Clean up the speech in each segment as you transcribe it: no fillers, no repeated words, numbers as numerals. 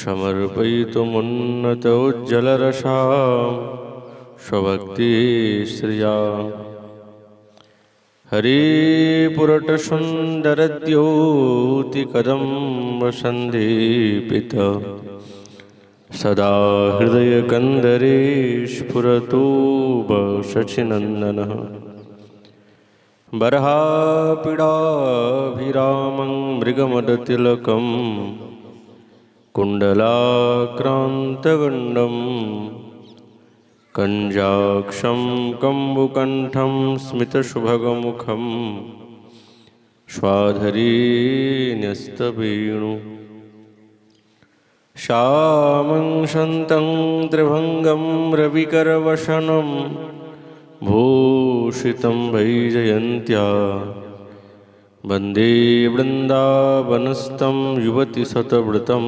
समर्पयितुमुन्नतोज्ज्वलरसां स्वभक्तिश्रिया हरे पुरटसुन्दरद्योतिकदम्बसन्दीपित सदा हृदयकन्दरे स्फुरतु शशिनन्दनः बर्हापीडाभिरामं मृगमदतिलकं कुण्डलाक्रान्तगण्डं कञ्जाक्षं कम्बुकण्ठं स्मितसुभगमुखं स्वाधरी न्यस्तवेणु श्यामं शन्तं त्रिभङ्गं रविकरवसनं भूषितं वैजयन्त्या वन्दे वृन्दावनस्थं युवतिशतव्रतं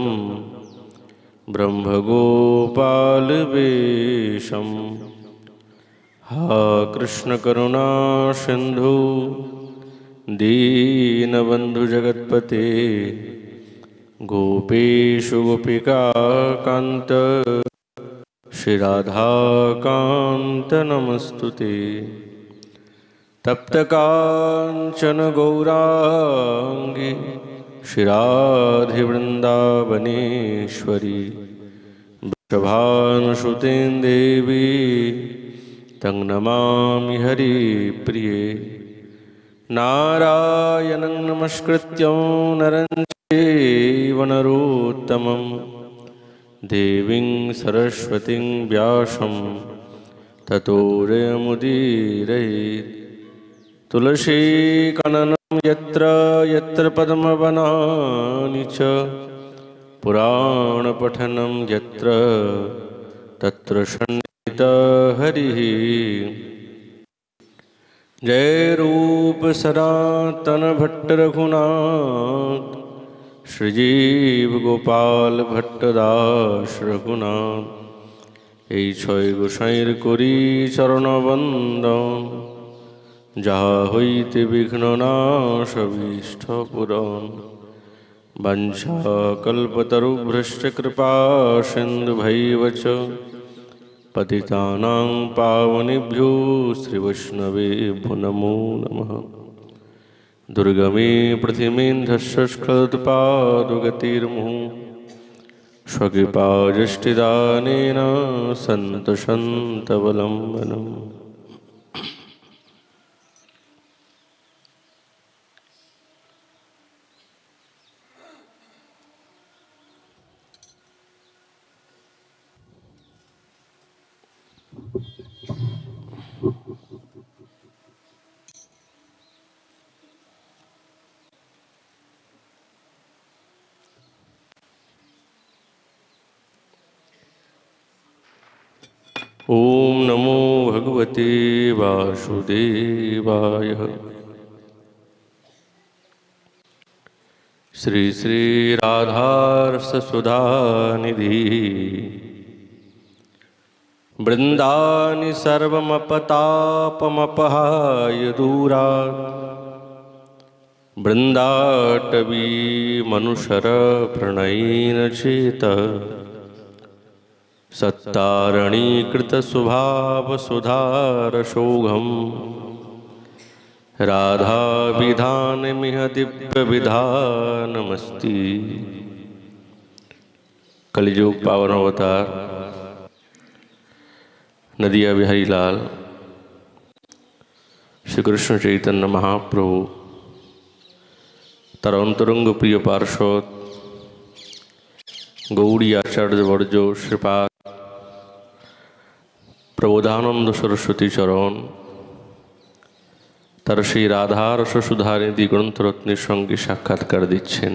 ब्रह्मगोपालवेशं हा कृष्णकरुणा सिन्धु दीनबन्धुजगत्पते गोपेषु गोपिकान्त श्रीराधाकान्त नमस्तुते तप्तकाञ्चन गौराङ्गी श्रीराधिवृन्दावनेश्वरी वृषभानुसुते देवी तं नमामि हरिप्रिये नारायणं नमस्कृत्य नरं चैव नरोत्तमं देवीं सरस्वतीं व्यासं ततो जयमुदीरयेत् तुलसीकाननं यत्र यत्र पद्मवनानि च पुराणपठनं यत्र तत्र सन्निहितहरिः जय रूप सनातन भट्ट रघुनाथ श्रीजीव गोपाल भट्टदास रघुनाथ এই ছয় গোসাইর করি চরণবন্দন যাহা হইতে বিঘ্ন নাশ অভীষ্ট পূরণ বাঞ্ছা কল্পতরুভ্রশ্চ কৃপা সিন্ধুভৈব চ पतितानां पावनेभ्यो श्रीवैष्णवेभ्यो नमो नमः दुर्गमे पृथिवीन्धस्य स्खलत्पादुगतिर्मुहुः स्वकृपाजष्टिदानेन सन्तशन्तवलम्बनम् ओम नमो भगवते वासुदेवाय श्री श्री राधारस सुधानिधि वृंदानि सर्वमपतापमपहाय दूरात् वृंदाटवी मनुष्यर प्रणयेन चेतः सत्तारणीकृत स्वभाव सुधारसौघं राधा विधानमिह दिव्य विधानमस्ति। कलियुग पावन अवतार नदिया बिहारी लाल श्री कृष्ण चैतन्य महाप्रभु तार अंतरंग प्रिय पार्षद गौड़ी आचार्य वर्ज श्रीपाद प्रबोधानंद सरस्वती चरण तार से राधा रस सुधानिधि ग्रंथरत्नेर संगे साक्षात्कार दिच्छेन।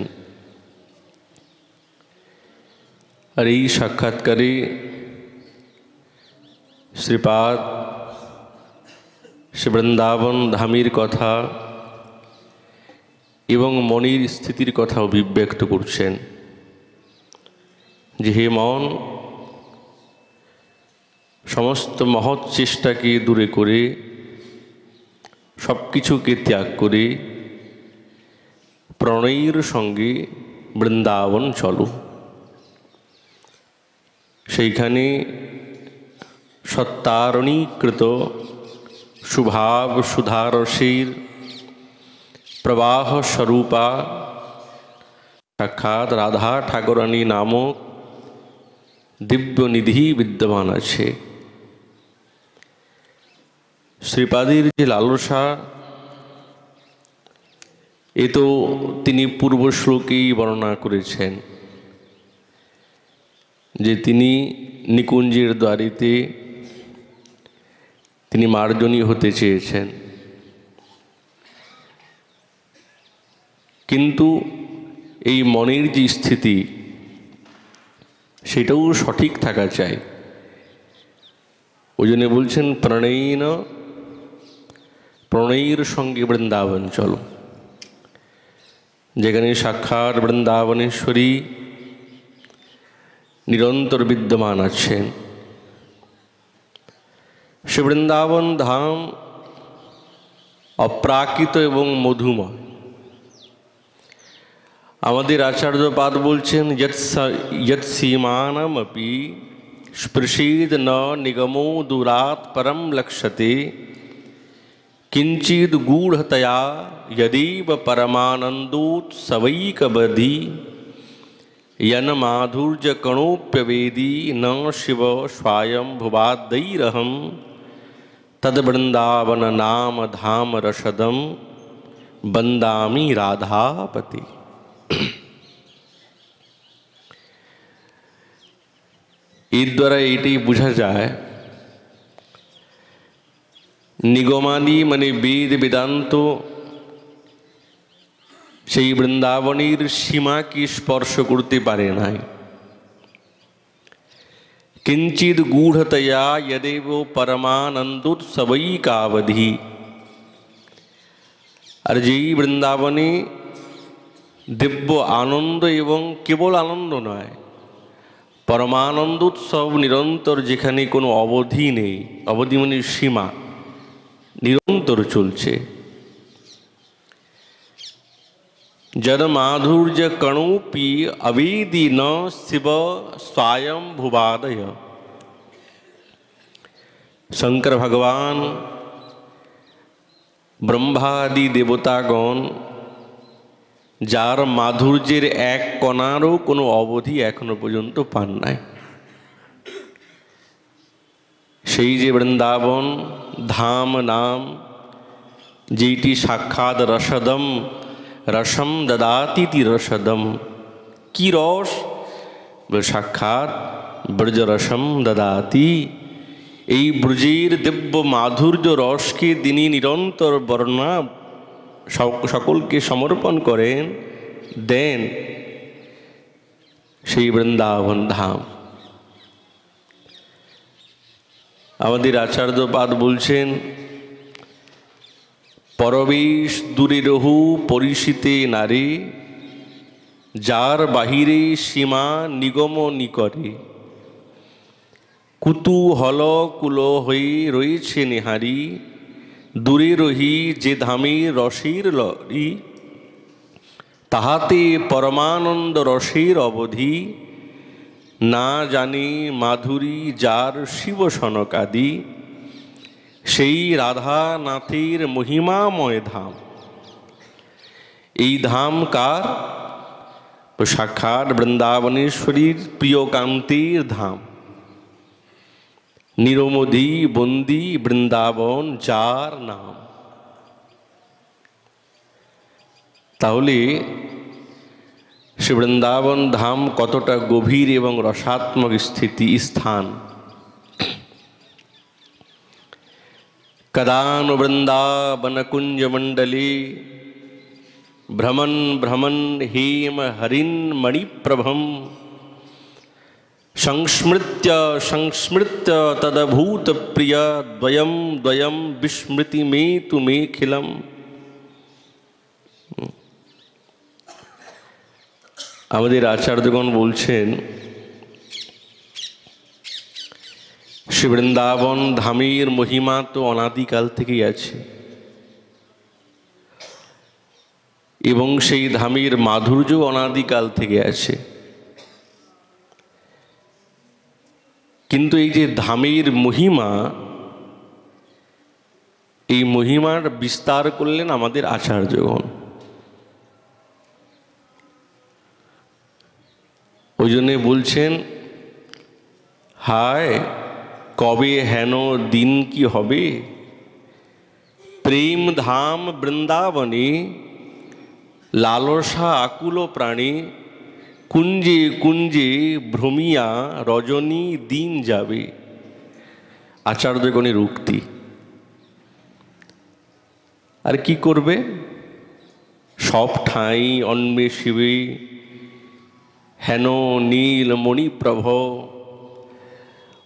और ये साक्षात्कारे श्रीपाद श्री वृंदावन धामेर कथा एवं मनिर स्थितिर कथा अभिव्यक्त करछेन जे हे मन समस्त महत् चेष्टा के दूरे करे सबकिछुके त्याग करे प्रणयेर संगे बृंदावन चलो। সেইখানে সত্তারণীকৃত শুভাব সুধারসীর প্রবাহ স্বরূপা সাক্ষাৎ রাধা ঠাকুরানী নামক দিব্য নিধি বিদ্যমান আছে। শ্রীপাদির যে লালসা এ তো তিনি পূর্ব শ্লোকেই বর্ণনা করেছেন যে তিনি নিকুঞ্জের দ্বারিতে তিনি মার্জনী হতে চেয়েছেন, কিন্তু এই মনের যে স্থিতি সেটাও সঠিক থাকা চাই। ওই জন্য বলছেন প্রণয়ের সঙ্গে বৃন্দাবন চলো, যেখানে সাক্ষাৎ বৃন্দাবনেশ্বরী নিরন্তর বিদ্যমান আছেন। সে বৃন্দাবন ধাম অপ্রাকৃত এবং মধুময়। আমাদের আচার্যপাদ বলছেন যৎ সীমানমপি স্পৃশেদ ন নিগমো দূরাৎ পরম লক্ষ্যতে কিঞ্চিদ গূঢ়তয়া यदीव परमानन्दोत्सवैकबधी यन माधुर्य कणोप्यवेदी न शिव स्वायंभुवादैरहं तद्वृंदावन नाम धाम रसदम बंदामी राधापति। এর দ্বারা এটাই বোঝা যায় নিগমাদি মানে বেদ বেদান্ত সেই বৃন্দাবনের সীমাকে স্পর্শ করতে পারে নাই। কিঞ্চিদ গূঢ়তয়া यदेव परमानन्दोत्सवैकावधि। আর যেই বৃন্দাবনে দিব্য আনন্দ এবং কেবল আনন্দ নয়, পরমানন্দোৎসব নিরন্তর, যেখানে কোনো অবধি নেই, অবধি মানে সীমা, নিরন্তর চলছে। जद माधुर्य कणोपि अवेदी न शिव स्वायंभुवादय। शंकर भगवान ब्रह्मादि देवतागण যার মাধুর্যের এক কণারও কোনো অবধি এখনো পর্যন্ত পান নাই। সেই যে বৃন্দাবন ধাম নাম, যেইটি সাক্ষাৎ রসদম রসম দদাতি রসদম। কি রস? সাক্ষাৎ ব্রজরসম দদাতি। এই ব্রজের দিব্য মাধুর্য রসকে তিনি নিরন্তর বর্ণনা সকলকে সমর্পণ করেন, দেন সেই বৃন্দাবন ধাম। আমাদের আচার্যপাদ বলছেন পরবেশ দূরে রহু পরিষিতে নারী, যার বাহিরে সীমা নিগম নিকরে। কুতূহল কুল হয়ে রয়েছে নিহারি, দূরে রহি যে ধামে রসের লরি। তাহাতে পরমানন্দ রসের অবধি, না জানে মাধুরী যার শিব সনকাদি। সেই রাধানাথের মহিমাময় ধাম। এই ধাম কার? সাক্ষাৎ বৃন্দাবনেশ্বরীর প্রিয়কান্তির ধাম। নিরমধি বন্দি বৃন্দাবন যার নাম। তাহলে সে বৃন্দাবন ধাম কতটা গভীর এবং রসাত্মক স্থান। कदानु वृंदावन कुंज मंडले भ्रमन् भ्रमन् हेम हरिन् मणिप्रभम संस्मृत्य संस्मृत्य तदभूत प्रिय द्वयं द्वयं विस्मृति मे तुमेखिलम। আমাদের আচার্যগণ বলছেন শ্রী বৃন্দাবন ধামের মহিমা তো অনাদিকাল থেকেই আছে, এবং সেই ধামের মাধুর্য অনাদিকাল থেকে আছে। কিন্তু এই যে ধামের মহিমা, এই মহিমার বিস্তার করলেন আমাদের আচার্যগণ। ওই জন্যে বলছেন, হায় কবে হেন দিন কি হবে, প্রেম ধাম বৃন্দাবনে লালসা আকুল প্রাণে, কুঞ্জে কুঞ্জে ভ্রমিয়া রজনী দিন যাবে। আচার্যগণের উক্তি। আর কি করবে? সব ঠাঁই অন্বেষিবে হেন নীল মণিপ্রভ,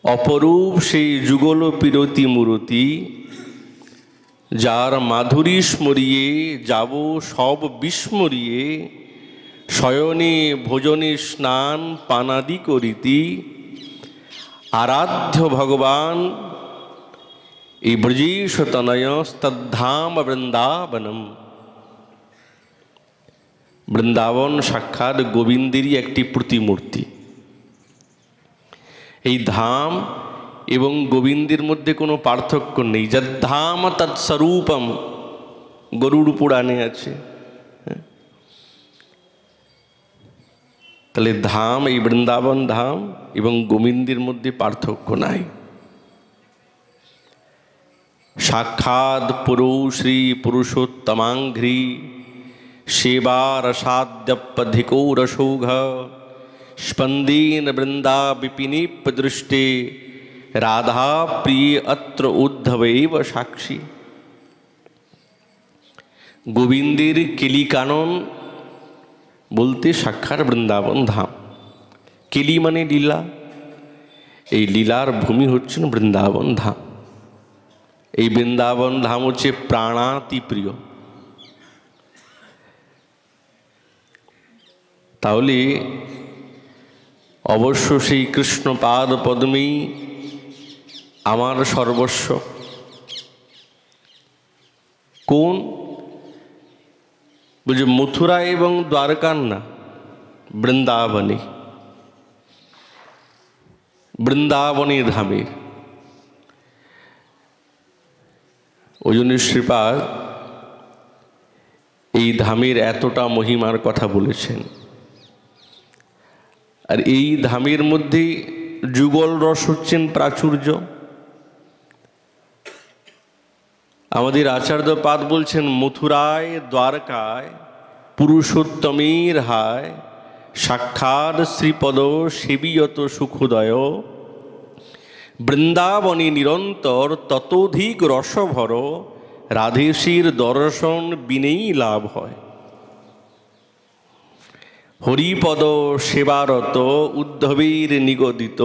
অপরূপ সেই যুগল পিরতি মূরতি, যার মাধুরী স্মরিয়ে যাব সব বিস্মরিয়ে, শয়নে ভোজনে স্নান পানাদি করিতি, আরাধ্য ভগবান এই ব্রজেশতনয় তদ্ধাম বৃন্দাবনম। বৃন্দাবন সাক্ষাৎ গোবিন্দেরই একটি প্রতিমূর্তি। এই ধাম এবং গোবিন্দের মধ্যে কোনো পার্থক্য নেই। যদ্ধাম তৎস্বরূপম, গরুড় পুরাণে আছে। তাহলে ধাম, এই বৃন্দাবন ধাম এবং গোবিন্দের মধ্যে পার্থক্য নাই। সাক্ষাৎ পুরো শ্রী পুরুষোত্তমাঙ্ঘ্রি, সেবা রসাদ্যপধিকো রসৌঘ, স্পন্দেন বৃন্দা বিপিনীপ দৃষ্টে, রাধা প্রিয় অত্র উদ্ধবেব সাক্ষী। গোবিন্দের কেলি কানন বলতে সাক্ষাৎ বৃন্দাবন ধাম। কেলি মানে লীলা, এই লীলার ভূমি হচ্ছেন বৃন্দাবন ধাম। এই বৃন্দাবন ধাম হচ্ছে প্রাণাতি প্রিয়। তাহলে অবশ্য সেই কৃষ্ণপাদ পদ্মেই আমার সর্বস্ব। কোন? বুঝে মথুরা এবং দ্বারকার না, বৃন্দাবনে, বৃন্দাবনী ধামের। ওই জন্য শ্রীপাদ এই ধামের এতটা মহিমার কথা বলেছেন। আর এই ধামের মধ্যে যুগল রস হচ্ছেন প্রাচুর্য। আমাদের আচার্যপাদ বলছেন, মথুরায় দ্বারকায় পুরুষোত্তমের হায়, সাক্ষাৎ শ্রীপদ সেবিয়ত সুখোদয়, বৃন্দাবনে নিরন্তর ততোধিক রসভর, রাধেশীর দর্শন বিনেই লাভ হয়। হরিপদ সেবারত উদ্ধবের নিগদিত,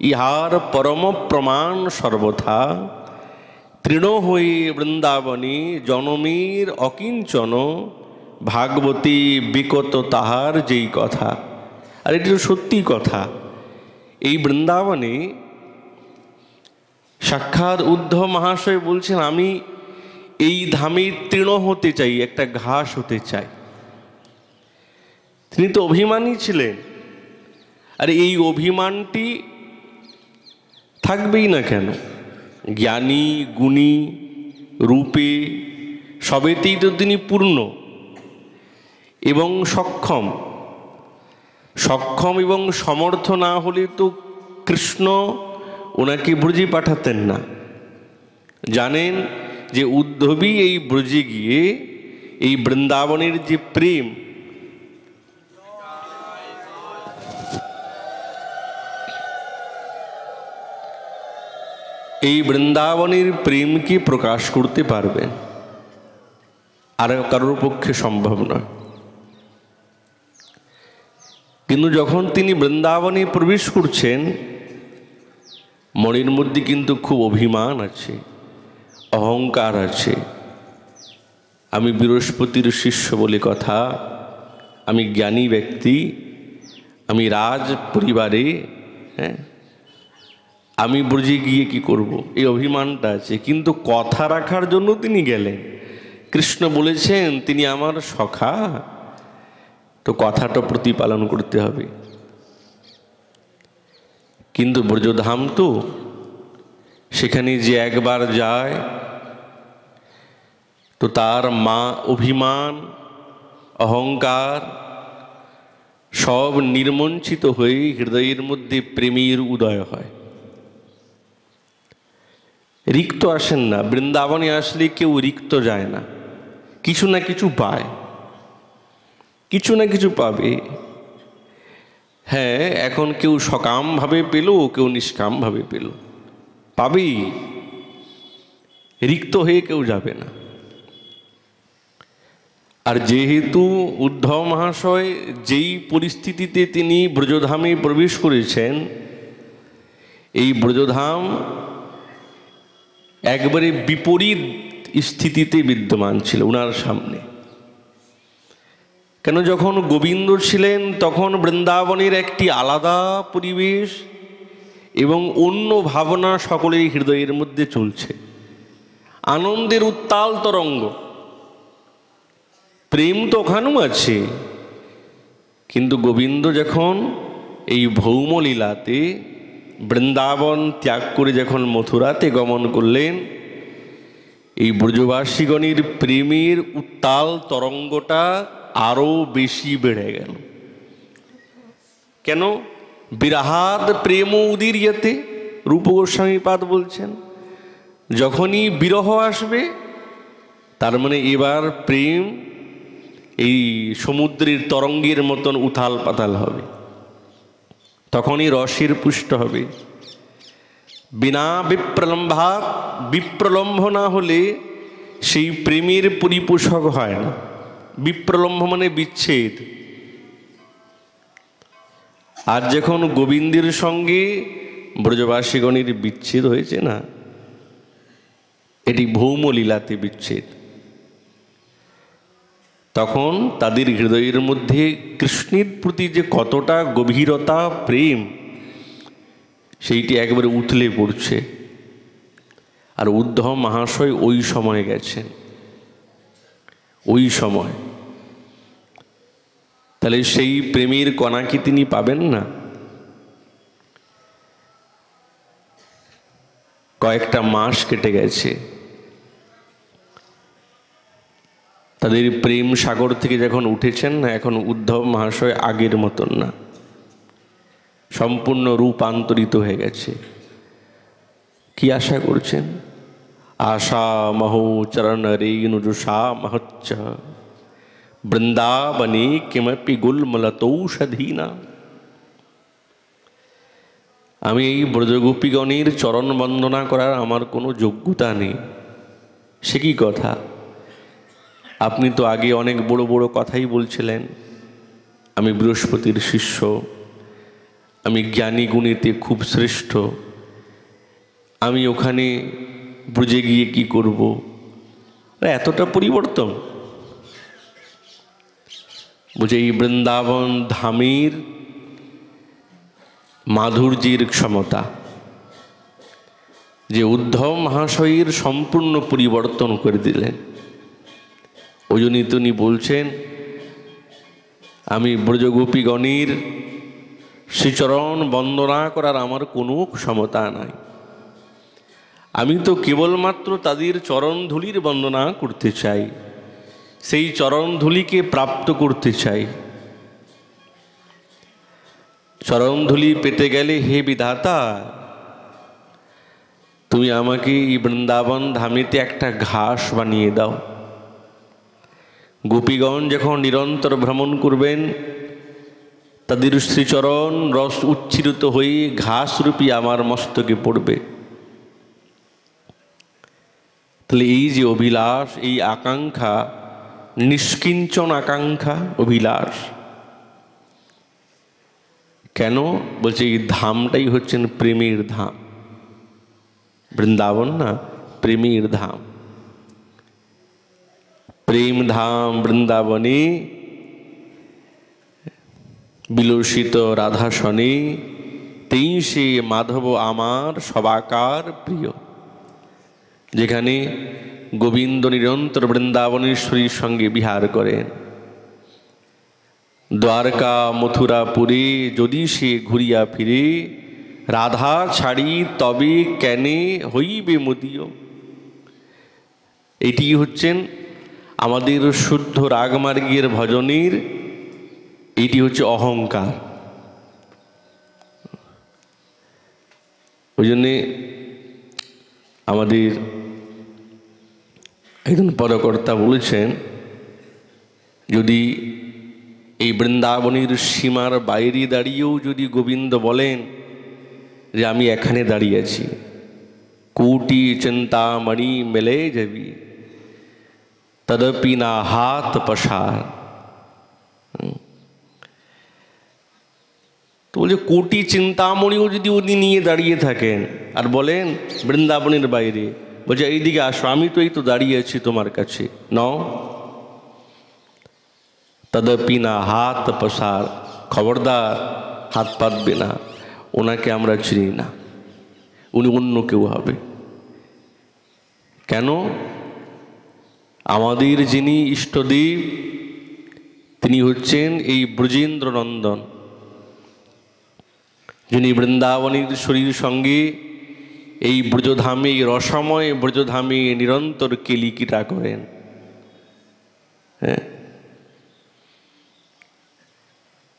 ইহার পরম প্রমাণ সর্বথা, তৃণ হয়ে বৃন্দাবনে জনমের অকিঞ্চন, ভাগবতী বিকত তাহার যেই কথা। আর এটি সত্যি কথা। এই বৃন্দাবনে সাক্ষাৎ উদ্ধব মহাশয় বলছেন, আমি এই ধামের তৃণ হতে চাই, একটা ঘাস হতে চাই। তিনি তো অভিমানী ছিলেন। আর এই অভিমানটি থাকবেই না কেন? জ্ঞানী গুণী রূপে সবেতেই তো তিনি পূর্ণ এবং সক্ষম। সক্ষম এবং সমর্থ না হলে তো কৃষ্ণ ওনাকে ব্রজে পাঠাতেন না। জানেন যে উদ্ধবী এই ব্রজে গিয়ে এই বৃন্দাবনের যে প্রেম, এই বৃন্দাবনের প্রেমকে প্রকাশ করতে পারবেন, আর কারোর পক্ষে সম্ভব নয়। কিন্তু যখন তিনি বৃন্দাবনে প্রবেশ করছেন, মনের মধ্যে কিন্তু খুব অভিমান আছে, অহংকার আছে। আমি বৃহস্পতির শিষ্য বলে কথা, আমি জ্ঞানী ব্যক্তি, আমি রাজ পরিবারে, হ্যাঁ, আমি ব্রজে গিয়ে কি করব, এই অভিমানটা আছে। কিন্তু কথা রাখার জন্য তিনি গেলেন। কৃষ্ণ বলেছেন তিনি আমার সখা, তো কথাটা প্রতিপালন করতে হবে। কিন্তু ব্রজধাম তো, সেখানে যে একবার যায় তো তার অভিমান অহংকার সব নির্মঞ্চিত হয়ে হৃদয়ের মধ্যে প্রেমের উদয় হয়। রিক্ত আসেন না, বৃন্দাবনে আসলে কেউ রিক্ত যায় না, কিছু না কিছু পায়, কিছু না কিছু পাবে। হ্যাঁ, এখন কেউ সকামভাবে পেল, কেউ নিষ্কামভাবে পেল, পাবেই, রিক্ত হয়ে কেউ যাবে না। আর যেহেতু উদ্ধব মহাশয় যেই পরিস্থিতিতে তিনি ব্রজধামে প্রবেশ করেছেন, এই ব্রজধাম একবারে বিপরীত স্থিতিতে বিদ্যমান ছিল ওনার সামনে। কেন, যখন গোবিন্দ ছিলেন তখন বৃন্দাবনের একটি আলাদা পরিবেশ এবং অন্য ভাবনা সকলের হৃদয়ের মধ্যে চলছে, আনন্দের উত্তাল তরঙ্গ, প্রেম তো ওখানেও আছে। কিন্তু গোবিন্দ যখন এই ভৌমলীলাতে বৃন্দাবন ত্যাগ করে যখন মথুরাতে গমন করলেন, এই ব্রজবাসীগণের প্রেমের উত্তাল তরঙ্গটা আরও বেশি বেড়ে গেল। কেন? বিরাহাদ প্রেম উদীর্যতে, রূপ গোস্বামী পাদ বলছেন, যখনই বিরহ আসবে তার মানে এবার প্রেম এই সমুদ্রের তরঙ্গের মতন উথাল পাতাল হবে, তখনই রসের পুষ্ট হবে। বিনা বিপ্রলম্ভাৎ, বিপ্রলম্ভ না হলে সেই প্রেমের পরিপোষক হয় না। বিপ্রলম্ভ মানে বিচ্ছেদ। আর যখন গোবিন্দের সঙ্গে ব্রজবাসীগণের বিচ্ছেদ হয়েছে না, এটি ভৌমলীলাতে বিচ্ছেদ, তখন তাদের হৃদয়ের মধ্যে কৃষ্ণের প্রতি যে কতটা গভীরতা প্রেম, সেইটি একবারে উথলে পড়ছে। আর উদ্ধব মহাশয় ওই সময়ে গেছেন, ওই সময়। তাহলে সেই প্রেমের কণা কি তিনি পাবেন না? কয়েকটা মাস কেটে গেছে, তাদের প্রেম সাগর থেকে যখন উঠেছেন না, এখন উদ্ধব মহাশয় আগের মতন না, সম্পূর্ণ রূপান্তরিত হয়ে গেছে। কি আশা করছেন? আশা মহো চরণ রেণুজুষা মহচ্চ বৃন্দাবনে কিমপি গুলমলতৌষধীনা। আমি এই ব্রজগোপীগণের চরণ বন্দনা করার আমার কোনো যোগ্যতা নেই। সে কি কথা? আপনি তো আগে অনেক বড় বড় কথাই বলছিলেন, আমি বৃহস্পতির শিষ্য, আমি জ্ঞানী গুণীতে খুব শ্রেষ্ঠ, আমি ওখানে ব্রজে গিয়ে কি করব? এতটা পরিবর্তন। বুঝে এই বৃন্দাবন ধামের মাধুর্যের ক্ষমতা, যে উদ্ধব মহাশয়ের সম্পূর্ণ পরিবর্তন করে দিলেন। ওই জন্যই তিনি বলছেন, আমি ব্রজগোপীগণের শ্রীচরণ বন্দনা করার আমার কোনো ক্ষমতা নাই, আমি তো কেবলমাত্র তাদের চরণধূলির বন্দনা করতে চাই, সেই চরণধূলিকে প্রাপ্ত করতে চাই। চরণধূলি পেতে গেলে হে বিধাতা, তুমি আমাকে এই বৃন্দাবন ধামেতে একটা ঘাস বানিয়ে দাও। গোপীগণ যখন নিরন্তর ভ্রমণ করবেন, তাদের শ্রীচরণ রস উচ্ছ্রিত হয়ে ঘাসরূপী আমার মস্তকে পড়বে। তাহলে এই যে অভিলাষ, এই আকাঙ্ক্ষা, নিষ্কিঞ্চন আকাঙ্ক্ষা, অভিলাষ, কেন বলছে? এই ধামটাই হচ্ছেন প্রেমের ধাম। বৃন্দাবন না, প্রেমের ধাম। প্রেম ধাম বৃন্দাবনে বিলসিত রাধাসনে, তেই সে মাধব আমার সবাকার প্রিয়। যেখানে গোবিন্দ নিরন্তর বৃন্দাবনেশ্বরীর সঙ্গে বিহার করেন। দ্বারকা মথুরাপুরে যদি সে ঘুরিয়া ফিরে, রাধা ছাড়ি তবে কেনে হইবে মদীয়। এটি হচ্ছেন আমাদের শুদ্ধ রাগমার্গের ভজনের, এটি হচ্ছে অহংকার। ওই জন্যে আমাদের একজন পদকর্তা বলেছেন, যদি এই বৃন্দাবনের সীমার বাইরে দাঁড়িয়েও যদি গোবিন্দ বলেন যে আমি এখানে দাঁড়িয়ে আছি, কোটি চিন্তামণি মেলে যাবি তদপি না হাত পসার। তো বলছে কোটি চিন্তামণিও যদি উনি নিয়ে দাঁড়িয়ে থাকেন আর বলেন বৃন্দাবনের বাইরে, বলছে এইদিকে আসো, আমি তো এই তো দাঁড়িয়ে আছি তোমার কাছে, নাও। তদপি না হাত পসার, খবরদার হাত পাতবে না, ওনাকে আমরা চিনি না, উনি অন্য কেউ হবে। কেন? আমাদের যিনি ইষ্টদেব তিনি হচ্ছেন এই ব্রজেন্দ্র নন্দন, যিনি বৃন্দাবনের শরীর সঙ্গে এই ব্রজধামে, এই রসময় ব্রজধামে নিরন্তর কেলিকিটা করেন। হ্যাঁ,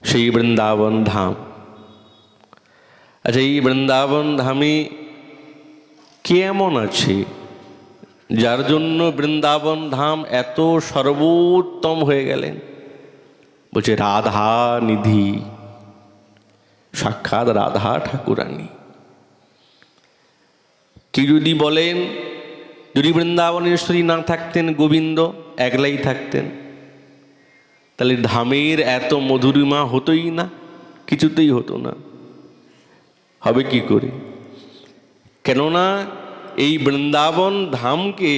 সেই বৃন্দাবন ধাম। আচ্ছা, এই বৃন্দাবন ধামে কে এমন আছে যার জন্য বৃন্দাবন ধাম এত সর্বোত্তম হয়ে গেলেন? বলছে রাধা নিধি, সাক্ষাৎ রাধা ঠাকুরানী। কি যদি বলেন, যদি বৃন্দাবনেশ্বরী না থাকতেন, গোবিন্দ একলাই থাকতেন, তাহলে ধামের এত মধুরিমা হতোই না, কিছুতেই হতো না। হবে কি করে? কেননা এই বৃন্দাবন ধামকে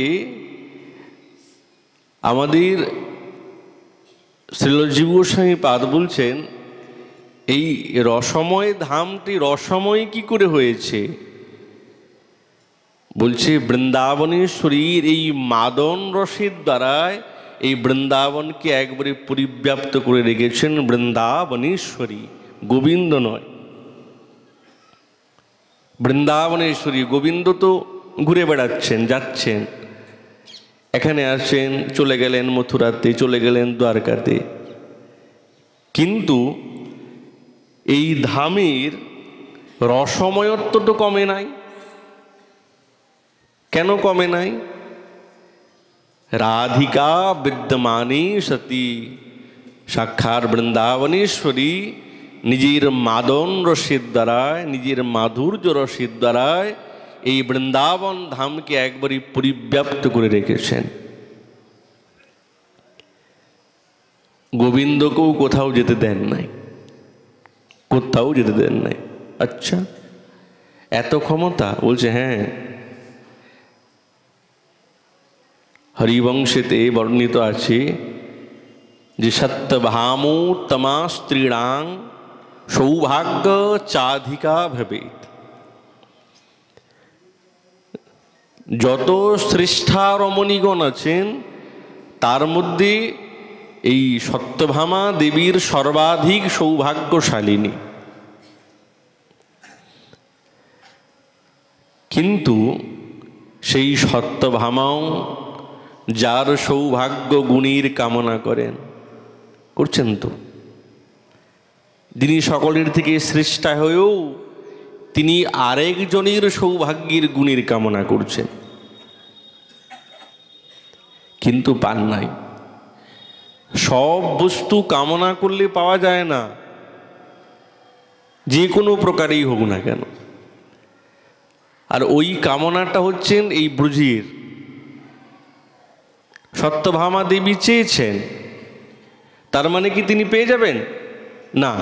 আমাদের শ্রীলজীব গোস্বামী পাদ বলছেন, এই রসময় ধামটি রসময় কি করে হয়েছে? বলছে বৃন্দাবনেশ্বরীর এই মাদন রসের দ্বারায় এই বৃন্দাবনকে একবারে পরিব্যাপ্ত করে রেখেছেন বৃন্দাবনেশ্বরী, গোবিন্দ নয়। বৃন্দাবনেশ্বরী, গোবিন্দ তো ঘুরে বেড়াচ্ছেন, যাচ্ছেন, এখানে আসেন, চলে গেলেন মথুরাতে, চলে গেলেন দ্বারকাতে, কিন্তু এই ধামের রসময়ত্ব তো কমে নাই। কেন কমে নাই? রাধিকা বিদ্যমানে সতী, সাক্ষাৎ বৃন্দাবনেশ্বরী নিজের মাদন রসের দ্বারায়, নিজের মাধুর্য রসের দ্বারায় এই বৃন্দাবন ধামকে একবারই পরিব্যাপ্ত করে রেখেছেন। গোবিন্দকেও কোথাও যেতে দেন নাই, কোথাও যেতে দেন নাই। আচ্ছা, এত ক্ষমতা? বলছে হ্যাঁ, হরিবংশেতে বর্ণিত আছে যে সত্যভামোত্তমা স্ত্রীণাং সৌভাগ্য চাধিকা ভবেত। যত শ্রেষ্ঠা রমণীগণ আছেন তার মধ্যে এই সত্যভামা দেবীর সর্বাধিক সৌভাগ্যশালিনী। কিন্তু সেই সত্যভামাও যার সৌভাগ্য গুণীর কামনা করেন, করছেন তো, যিনি সকলের থেকে শ্রেষ্ঠা হয়েও তিনি আরেকজনের সৌভাগ্যের গুণের কামনা করছেন, কিন্তু পান নাই। সব বস্তু কামনা করলে পাওয়া যায় না, যে কোনো প্রকারেই হোক না কেন। আর ওই কামনাটা হচ্ছেন এই ব্রজের। সত্যভামা দেবী চেয়েছেন, তার মানে কি তিনি পেয়ে যাবেন? না,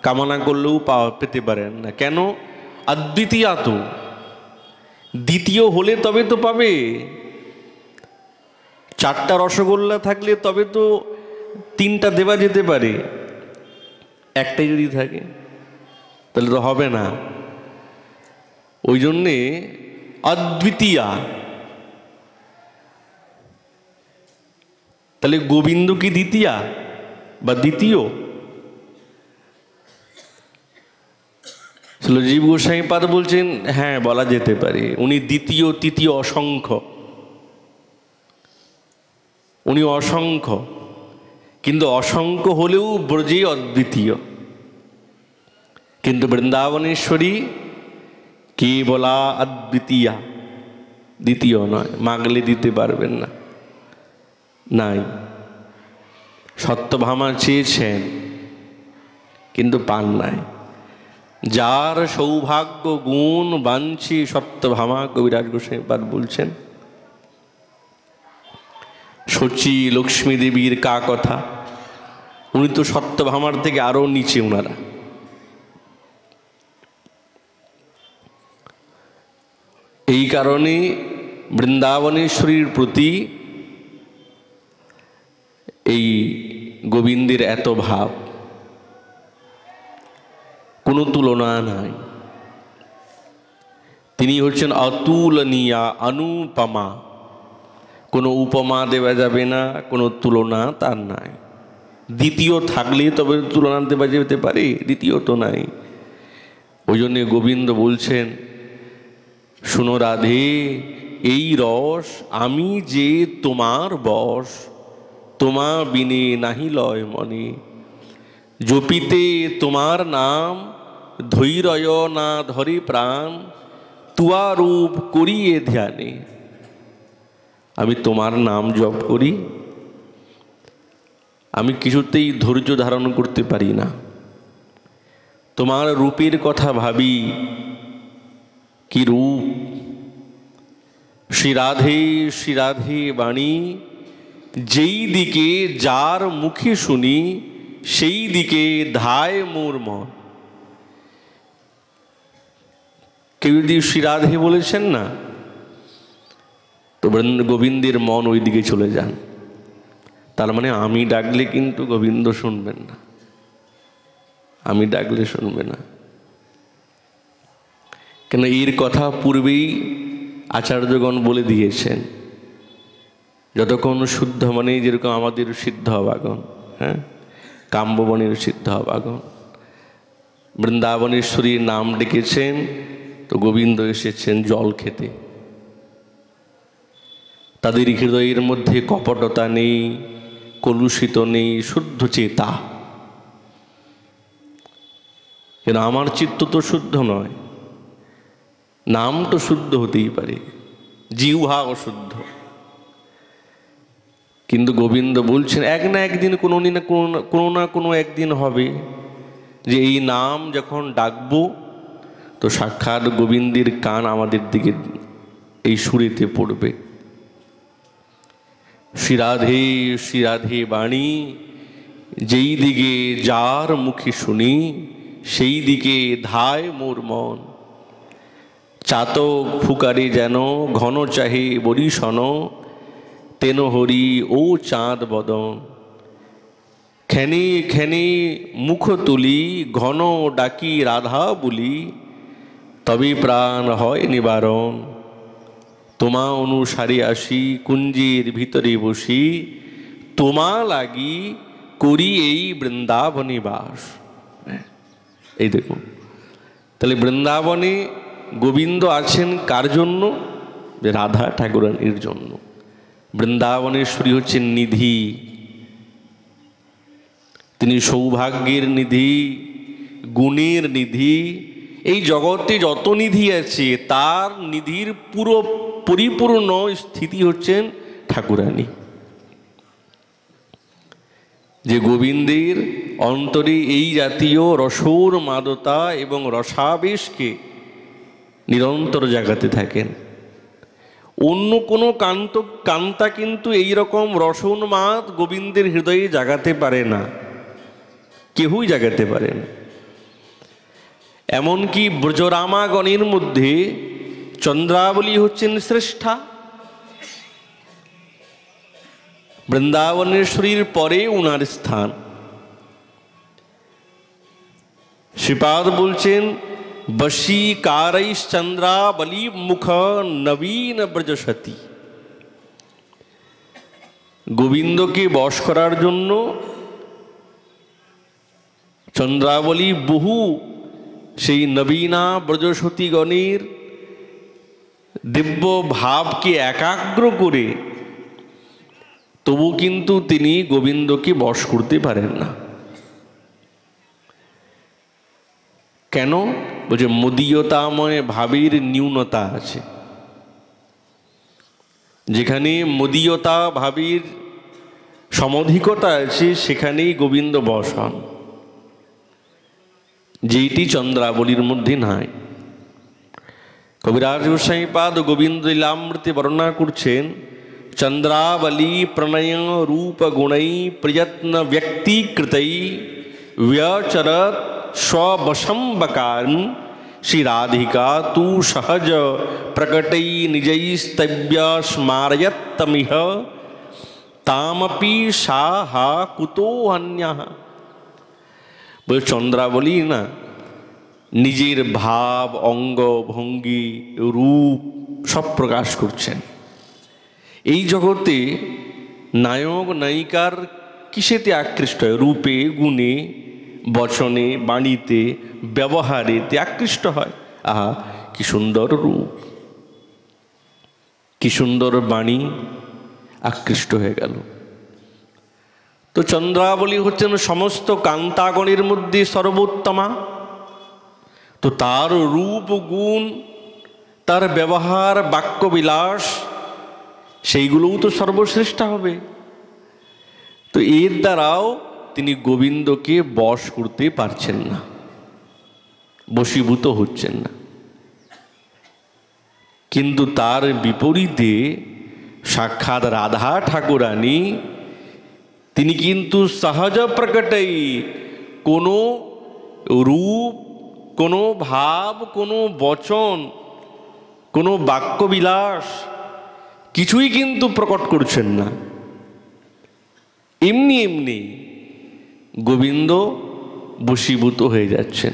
কামনা করলেও পেতে পারেন না। কেন? অদ্বিতীয়া তো, দ্বিতীয় হলে তবে তো পাবে। চারটা রসগোল্লা থাকলে তবে তো তিনটা দেওয়া যেতে পারে, একটাই যদি থাকে তাহলে তো হবে না। ওই জন্যে অদ্বিতীয়া। তাহলে গোবিন্দ কি দ্বিতীয়া বা দ্বিতীয়? শিলজীব গোস্বামীপাদ বলছেন হ্যাঁ বলা যেতে পারে, উনি দ্বিতীয় তৃতীয় অসংখ্য, উনি অসংখ্য, কিন্তু অসংখ্য হলেও ব্রজে অদ্বিতীয়। কিন্তু বৃন্দাবনেশ্বরী কেবলা অদ্বিতীয়া, দ্বিতীয় নয়, মাগলে দিতে পারবেন না, নাই। সত্যভামা চেয়েছেন কিন্তু পান নাই। যার সৌভাগ্য গুণ বাঞ্ছি সত্যভামা, কবিরাজ গোস্বামীপাদ বলছেন। শচী লক্ষ্মী দেবীর কা কথা, উনি তো সত্যভামার থেকে আরো নিচে ওনারা। এই কারণে বৃন্দাবনেশ্বরীর প্রতি এই গোবিন্দের এত ভাব, কোনো তুলনা নাই। তিনি হচ্ছেন অতুলনীয়া, অনুপমা, কোনো উপমা দেওয়া যাবে না, কোনো তুলনা তার নাই। দ্বিতীয় থাকলে তবে তুলনা দেওয়া যেতে পারে, দ্বিতীয় তো নাই। ওই জন্যে গোবিন্দ বলছেন, শুনো রাধে, এই রস আমি যে তোমার বশ, তোমা বিনে নাহি লয় মনে, জপিতে তোমার নাম ধৈর্য না ধরে প্রাণ, তুয়া রূপ করিয়ে ধ্যানে। আমি তোমার নাম জপ করি, আমি কিছুতেই ধৈর্য ধারণ করতে পারি না। তোমার রূপের কথা ভাবি, কি রূপ! শ্রী রাধে শ্রী রাধে বাণী, যেই দিকে যার মুখে শুনি সেই দিকে ধায় মোর মন। কেউ যদি শ্রী রাধে বলেছেন না, তো গোবিন্দের মন ওই দিকে চলে যান। তার মানে আমি ডাকলে কিন্তু গোবিন্দ শুনবেন না, আমি ডাকলে শুনবে না। কেন এর কথা পূর্বেই আচার্যগণ বলে দিয়েছেন। যতক্ষণ শুদ্ধ মানে যেরকম আমাদের সিদ্ধ অবাগন, হ্যাঁ, কাম্যবনের সিদ্ধ অবাগন বৃন্দাবনেশ্বরীর নাম ডেকেছেন, তো গোবিন্দ এসেছেন জল খেতে। তাদের হৃদয়ের মধ্যে কপটতা নেই, কলুষিত নেই, শুদ্ধ চেতা। কেন আমার চিত্ত তো শুদ্ধ নয়, নাম তো শুদ্ধ হতেই পারে, জিহ্বা অশুদ্ধ। কিন্তু গোবিন্দ বলছেন এক না একদিন, কোনো না কোনো একদিন হবে যে এই নাম যখন ডাকবো, তো সাক্ষাৎ গোবিন্দের কান আমাদের দিকে এই সুরেতে পড়বে। শ্রী রাধে শ্রী রাধে বাণী, যেই দিকে যার মুখে শুনি সেই দিকে ধায় মোর মন। চাতক ফুকারে যেন ঘন চাহে বরিশন, তেন হরি ও চাঁদ বদন। খেনে খেনে মুখ তুলি ঘন ডাকি রাধা বলি, তবে প্রাণ হয় নিবারণ। তোমা অনুসারে আসি কুঞ্জের ভিতরে বসি, তোমা লাগি করি এই বৃন্দাবনে বাস। এই দেখুন, তাহলে বৃন্দাবনে গোবিন্দ আছেন কার জন্য? রাধা ঠাকুরানীর জন্য। বৃন্দাবনেশ্বরী হচ্ছেন নিধি, তিনি সৌভাগ্যের নিধি, গুণের নিধি। এই জগতে যত নিধি আছে তার নিধির পুরো পরিপূর্ণ স্থিতি হচ্ছেন ঠাকুরানী। যে গোবিন্দের অন্তরে এই জাতীয় রসোর মাদতা এবং রসাবেশকে নিরন্তর জাগাতে থাকেন। অন্য কোনো কান্তা কিন্তু এই রকম রসোন্মাদ গোবিন্দের হৃদয়ে জাগাতে পারে না, কেউই জাগাতে পারে না। এমনকি ব্রজরামাগণের মধ্যে চন্দ্রাবলী হচ্ছেন শ্রেষ্ঠা। বৃন্দাবনেশ্বরীর পরে উনার স্থান। শ্রীপাদ বলছেন, বশীকারৈশ্চন্দ্রাবলী মুখ নবীন ব্রজসতী। গোবিন্দকে বশ করার জন্য চন্দ্রাবলী বহু সেই নবীনা ব্রজসতীগণের দিব্য ভাবকে একাগ্র করে তবু কিন্তু তিনি গোবিন্দকে বশ করতে পারেন না। কেন? বলছে মদীয়তাময় ভাবের নিউনতা আছে। যেখানে মদীয়তা ভাবের সমধিকতা আছে সেখানেই গোবিন্দ বশ হন, যেইটি চন্দ্রাবলীর মধ্যে নাই। কবিরাজ গোসাইপাদ গোবিন্দ লীলামৃতে বর্ণনা করছেন, চন্দ্রাবলী প্রণয় রূপ গুণৈ প্রযত্ন ব্যক্তিকৃতৈ व्यचरत स्ववशं बकान् श्री राधिका तू सहज प्रकटै निजैस्तव्य स्मारयत्तमिह तामपि साहा कुतो अन्यः। बोल चंद्रावली ना निजेर भाव अंग भंगी रूप सब प्रकाश करছেন। এই জগতে নায়ক নায়িকার কিসেতে আকৃষ্ট হয়? রূপে, গুণে, বচনে, বাণীতে, ব্যবহারেতে আকৃষ্ট হয়। আহা কি সুন্দর রূপ, কি সুন্দর বাণী, আকৃষ্ট হয়ে গেল। তো চন্দ্রাবলী হচ্ছেন সমস্ত কান্তাগণের মধ্যে সর্বোত্তমা। তো তার রূপ গুণ, তার ব্যবহার, বাক্যবিলাস সেইগুলোও তো সর্বশ্রেষ্ঠ হবে। তো এর দ্বারাও তিনি গোবিন্দকে বশ করতে পারছেন না, বশীভূত হচ্ছেন না। কিন্তু তার বিপরীতে সাক্ষাৎ রাধা ঠাকুরানী তিনি কিন্তু সহজ প্রকটেই কোনো রূপ, কোনো ভাব, কোনো বচন, কোনো বাক্যবিলাস কিছুই কিন্তু প্রকট করছেন না। এমনি এমনি গোবিন্দ বশীভূত হয়ে যাচ্ছেন।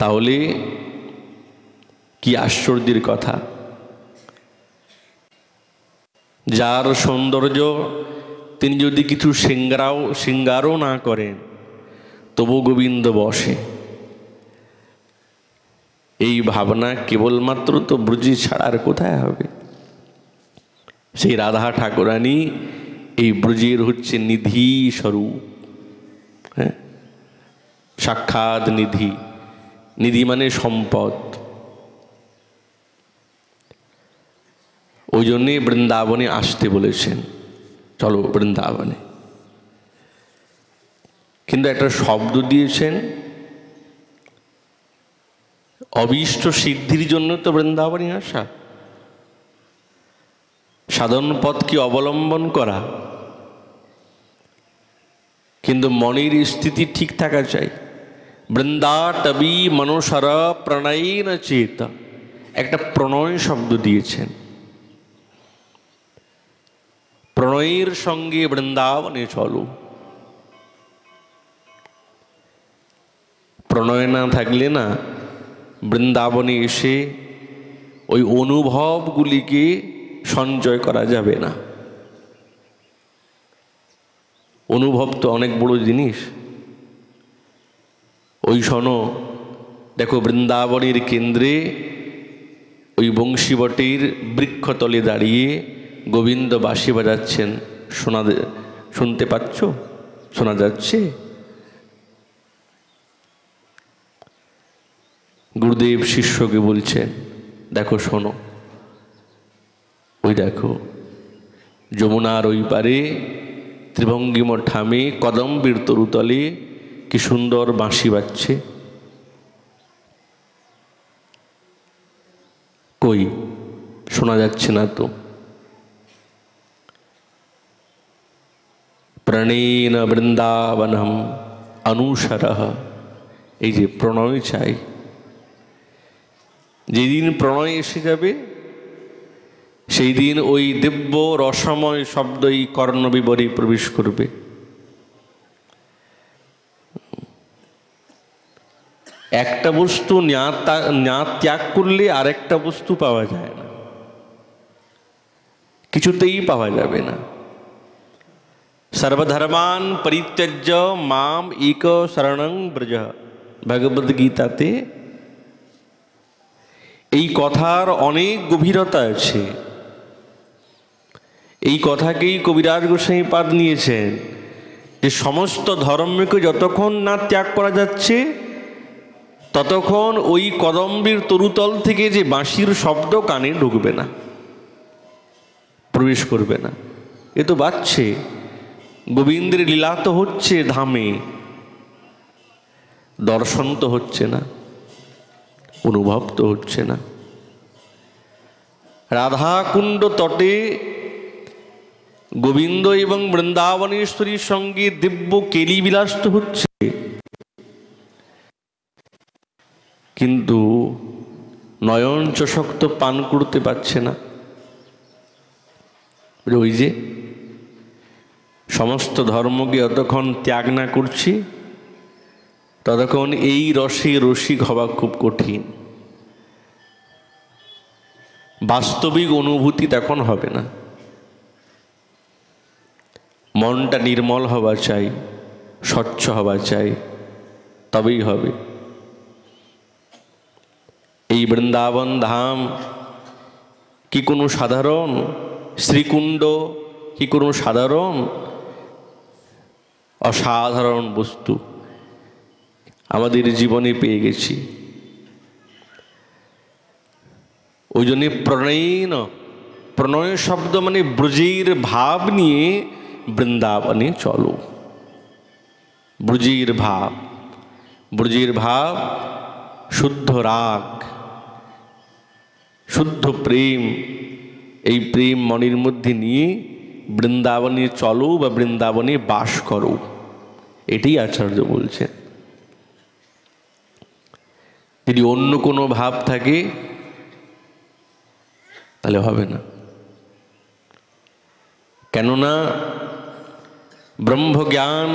তাহলে কি আশ্চর্যের কথা! যার সৌন্দর্য তিনি যদি কিছু শৃঙ্গারও না করেন তবু গোবিন্দ বসে। এই ভাবনা কেবলমাত্র তো ব্রজে ছাড়া আর কোথায় হবে? সেই রাধা ঠাকুরানী এই ব্রজের হচ্ছে নিধি স্বরূপ। হ্যাঁ, সাক্ষাৎ নিধি। নিধি মানে সম্পদ। ওই জন্যে বৃন্দাবনে আসতে বলেছেন, চলো বৃন্দাবনে। কিন্তু একটা শব্দ দিয়েছেন, অভীষ্ট সিদ্ধির জন্য তো বৃন্দাবনে আসা, সাধন পথকে অবলম্বন করা। কিন্তু মনের স্থিতি ঠিক থাকা চাই। বৃন্দাটবি মনসর প্রণয়ন চেত, একটা প্রণয় শব্দ দিয়েছেন। প্রণয়ের সঙ্গে বৃন্দাবনে চলো। প্রণয় না থাকলে না বৃন্দাবনে এসে ওই অনুভবগুলিকে সঞ্চয় করা যাবে না। অনুভব তো অনেক বড় জিনিস। ওই শোনো, দেখো বৃন্দাবনের কেন্দ্রে ওই বংশীবটের বৃক্ষতলে দাঁড়িয়ে গোবিন্দ বাঁশি বাজাচ্ছেন। শুনতে পাচ্ছ? শোনা যাচ্ছে? গুরুদেব শিষ্যকে বলছেন, দেখো শোনো, ওই দেখো যমুনার ওই পারে ত্রিভঙ্গিম ঠামে কদম্বের তরুতলে কি সুন্দর বাঁশি বাজছে। কই শোনা যাচ্ছে না তো? প্রণয়েন বৃন্দাবনম অনুসরহ, এই যে প্রণয় চাই। যেদিন প্রণয় এসে যাবে সেই দিন ওই দিব্য রসময় শব্দই কর্ণবিবরে প্রবেশ করবে। একটা বস্তু না ত্যাগ করলে আরেকটা বস্তু পাওয়া যায় না, কিছুতেই পাওয়া যাবে না। সর্বধর্মান পরিত্যজ্য মাম এক শরণং ব্রজ। ভগবদ গীতাতে এই কথার অনেক গভীরতা আছে। এই কথাকেই কবিরাজ গোসাই পাদ নিয়েছেন যে সমস্ত ধর্মকে যতক্ষণ না ত্যাগ করা যাচ্ছে ততক্ষণ ওই কদম্বের তরুতল থেকে যে বাঁশির শব্দ কানে ঢুকবে না, প্রবেশ করবে না। এ তো বাজছে, গোবিন্দের লীলা তো হচ্ছে ধামে, দর্শন তো হচ্ছে না, অনুভব তো হচ্ছে না। রাধাকুণ্ড তটে গোবিন্দ এবং বৃন্দাবনেশ্বরীর সঙ্গে দিব্য কেলিবিলাস তো হচ্ছে, কিন্তু নয়ন চষক তো পান করতে পারছে না। ওই যে সমস্ত ধর্মকে যতক্ষণ ত্যাগ না করছি ততক্ষণ এই রসে রসিক হওয়া খুব কঠিন। বাস্তবিক অনুভূতি তখন হবে না। মনটা নির্মল হওয়া চাই, স্বচ্ছ হওয়া চাই, তবেই হবে। এই বৃন্দাবন ধাম কি কোনো সাধারণ, শ্রীকুণ্ড কি কোনো সাধারণ? অসাধারণ বস্তু আমাদের জীবনে পেয়ে গেছি। ওই জন্যে প্রণয়ন, প্রণয় শব্দ মানে ব্রজের ভাব নিয়ে বৃন্দাবনে চলো। ব্রজের ভাব, ব্রজের ভাব শুদ্ধ রাগ, শুদ্ধ প্রেম। এই প্রেম মনের মধ্যে নিয়ে বৃন্দাবনে চলো বা বৃন্দাবনে বাস করো, এটাই আচার্য বলছেন। যদি অন্য কোনো ভাব থাকে তাহলে হবে না। কেননা ব্রহ্মজ্ঞান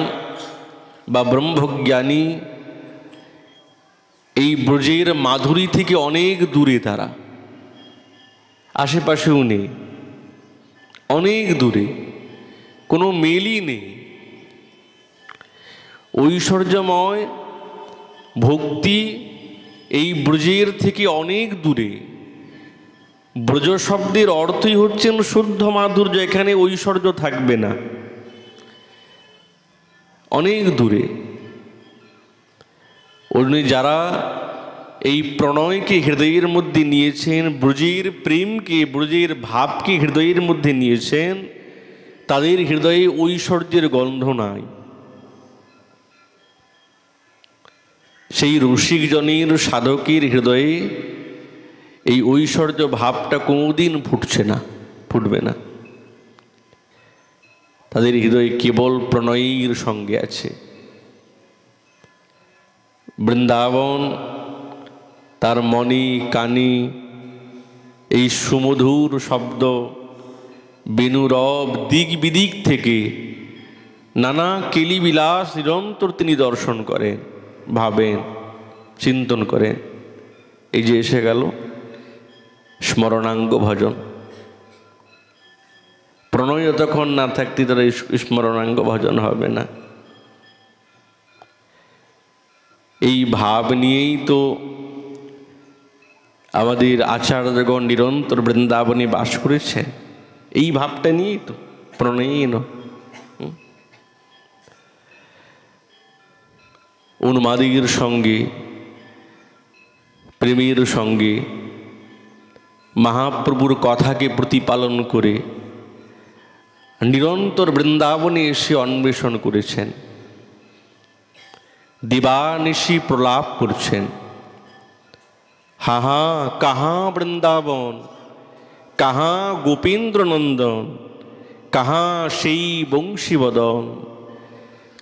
বা ব্রহ্মজ্ঞানী এই ব্রজের মাধুরী থেকে অনেক দূরে, তারা আশেপাশেও নেই, অনেক দূরে, কোনো মেলই নেই। ঐশ্বর্যময় ভক্তি এই ব্রজের থেকে অনেক দূরে। ব্রজ শব্দের অর্থই হচ্ছেন শুদ্ধ মাধুর্য, এখানে ঐশ্বর্য থাকবে না, অনেক দূরে। অন্য যারা এই প্রণয়কে হৃদয়ের মধ্যে নিয়েছেন, ব্রজের প্রেমকে, ব্রজের ভাবকে হৃদয়ের মধ্যে নিয়েছেন, তাদের হৃদয়ে ঐশ্বর্যের গন্ধ নাই। সেই রসিকজনের, সাধকের হৃদয়ে এই ঐশ্বর্য ভাবটা কোনোদিন ফুটছে না, ফুটবে না। তাদের হৃদয়ে কেবল প্রণয়ের সঙ্গে আছে। বৃন্দাবন তার মনে কানে এই সুমধুর শব্দ, বেণুরব দিক বিদিক থেকে নানা কেলিবিলাস নিরন্তর তিনি দর্শন করেন, ভাবেন, চিন্তন করেন। এই যে এসে গেল স্মরণাঙ্গ ভজন। প্রণয় যতক্ষণ না থাকতে তারা স্মরণাঙ্গ ভজন হবে না। এই ভাব নিয়েই তো আমাদের আচার্যগণ নিরন্তর বৃন্দাবনে বাস করেছেন। এই ভাবটা নিয়েই তো প্রণয়ীন। উন্মাদের সঙ্গে, প্রেমের সঙ্গে মহাপ্রভুর কথাকে প্রতিপালন করে নিরন্তর বৃন্দাবনে এসে অন্বেষণ করেছেন, দিবানিশি প্রলাপ করছেন। হাহা কাহা বৃন্দাবন, কাহা গোপেন্দ্র নন্দন, কাহা সেই বংশীবদন,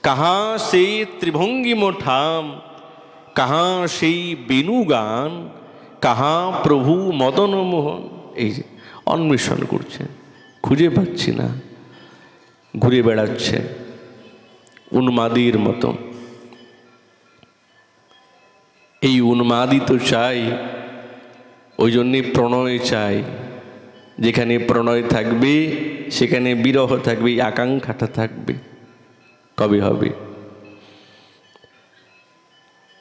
কাহা সেই ত্রিভঙ্গিম ঠাম, কাহা সেই বেণুগান, কাহা প্রভু মদন মোহন। এই যে অন্বেষণ করছেন, খুঁজে পাচ্ছি না, ঘুরে বেড়াচ্ছে উন্মাদির মতন। এই উন্মাদি তো চাই, ওই জন্যে প্রণয় চাই। যেখানে প্রণয় থাকবে সেখানে বিরহ থাকবে, আকাঙ্ক্ষাটা থাকবে। কবে হবে?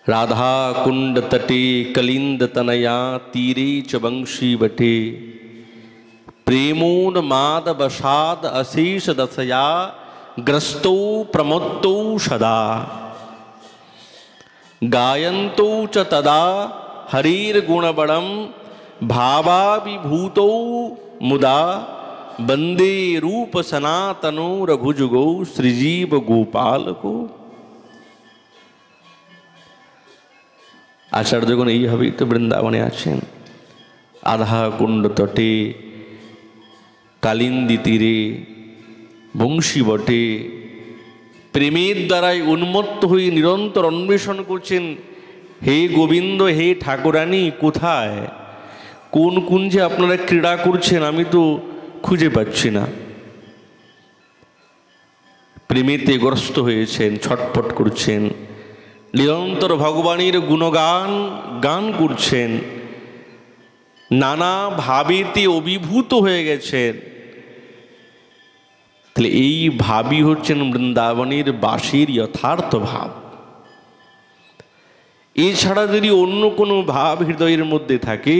রাধা কুণ্ড তটে কলিন্দ তনয়া তীরে চ বংশী বটে প্রেমোন্মাদ বসাদ অশেষ দশয়া গ্রস্তৌ প্রমত্তৌ সদা গায়ন্তৌ চ তদা হরির গুণবড়ম ভাবাবিভূতৌ মুদা বন্দে রূপ সনাতনো রঘুযুগৌ শ্রীজীব গোপালকো। আচার্যগণ এইভাবেই তো বৃন্দাবনে আছেন। আধা কুণ্ড তটে কালিন্দী তীরে বংশী বটে প্রেমের দ্বারাই উন্মত্ত হয়ে নিরন্তর অন্বেষণ করছেন, হে গোবিন্দ, হে ঠাকুরানী, কোথায়, কোন কুঞ্জে আপনারা ক্রীড়া করছেন, আমি তো খুঁজে পাচ্ছি না। প্রেমেতে গ্রস্ত হয়েছেন, ছটফট করছেন, নিরন্তর ভগবানের গুণগান গান করছেন, নানা ভাবেতে অভিভূত হয়ে গেছেন। তাহলে এই ভাবই হচ্ছেন বৃন্দাবনের বাসীর যথার্থ ভাব। এছাড়া যদি অন্য কোনো ভাব হৃদয়ের মধ্যে থাকে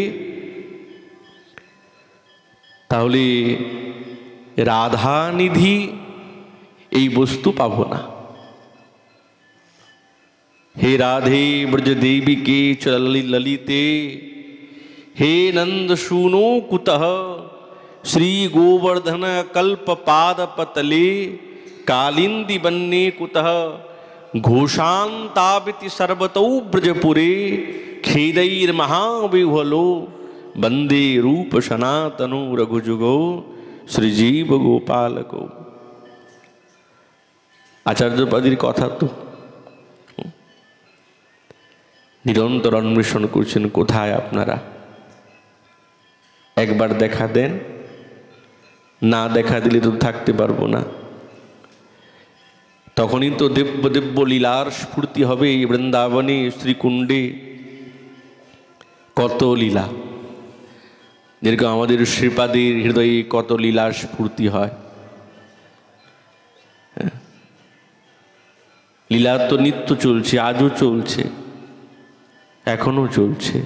তাহলে রাধানিধি এই বস্তু পাব না। हे राधे ब्रज देवी के चलि ललिते हे नंद सूनो कुतः श्री गोवर्धन कल्प पाद पतले कालिंदी बन्ने कुतः घोषांताविति सर्वतौ ब्रजपुरे खेदैर महाविह्वलो वंदे रूप सनातनो रघुजुगो श्रीजीव गोपालको। आचार्यपादिर कथा तो निरंतर अन्वेषण करছেন, কোথায় আপনারা, একবার দেখা দেন, না দেখা দিলে তো থাকতে পারবো না। তখনই তো দিব্য দিব্য লীলার স্ফূর্তি হবে। এই বৃন্দাবনে শ্রীকুণ্ডে কত লীলা, যেরকম আমাদের শ্রীপাদের হৃদয়ে কত লীলার স্ফূর্তি হয়। লীলা তো নিত্য চলছে, আজও চলছে, এখনো চলছে।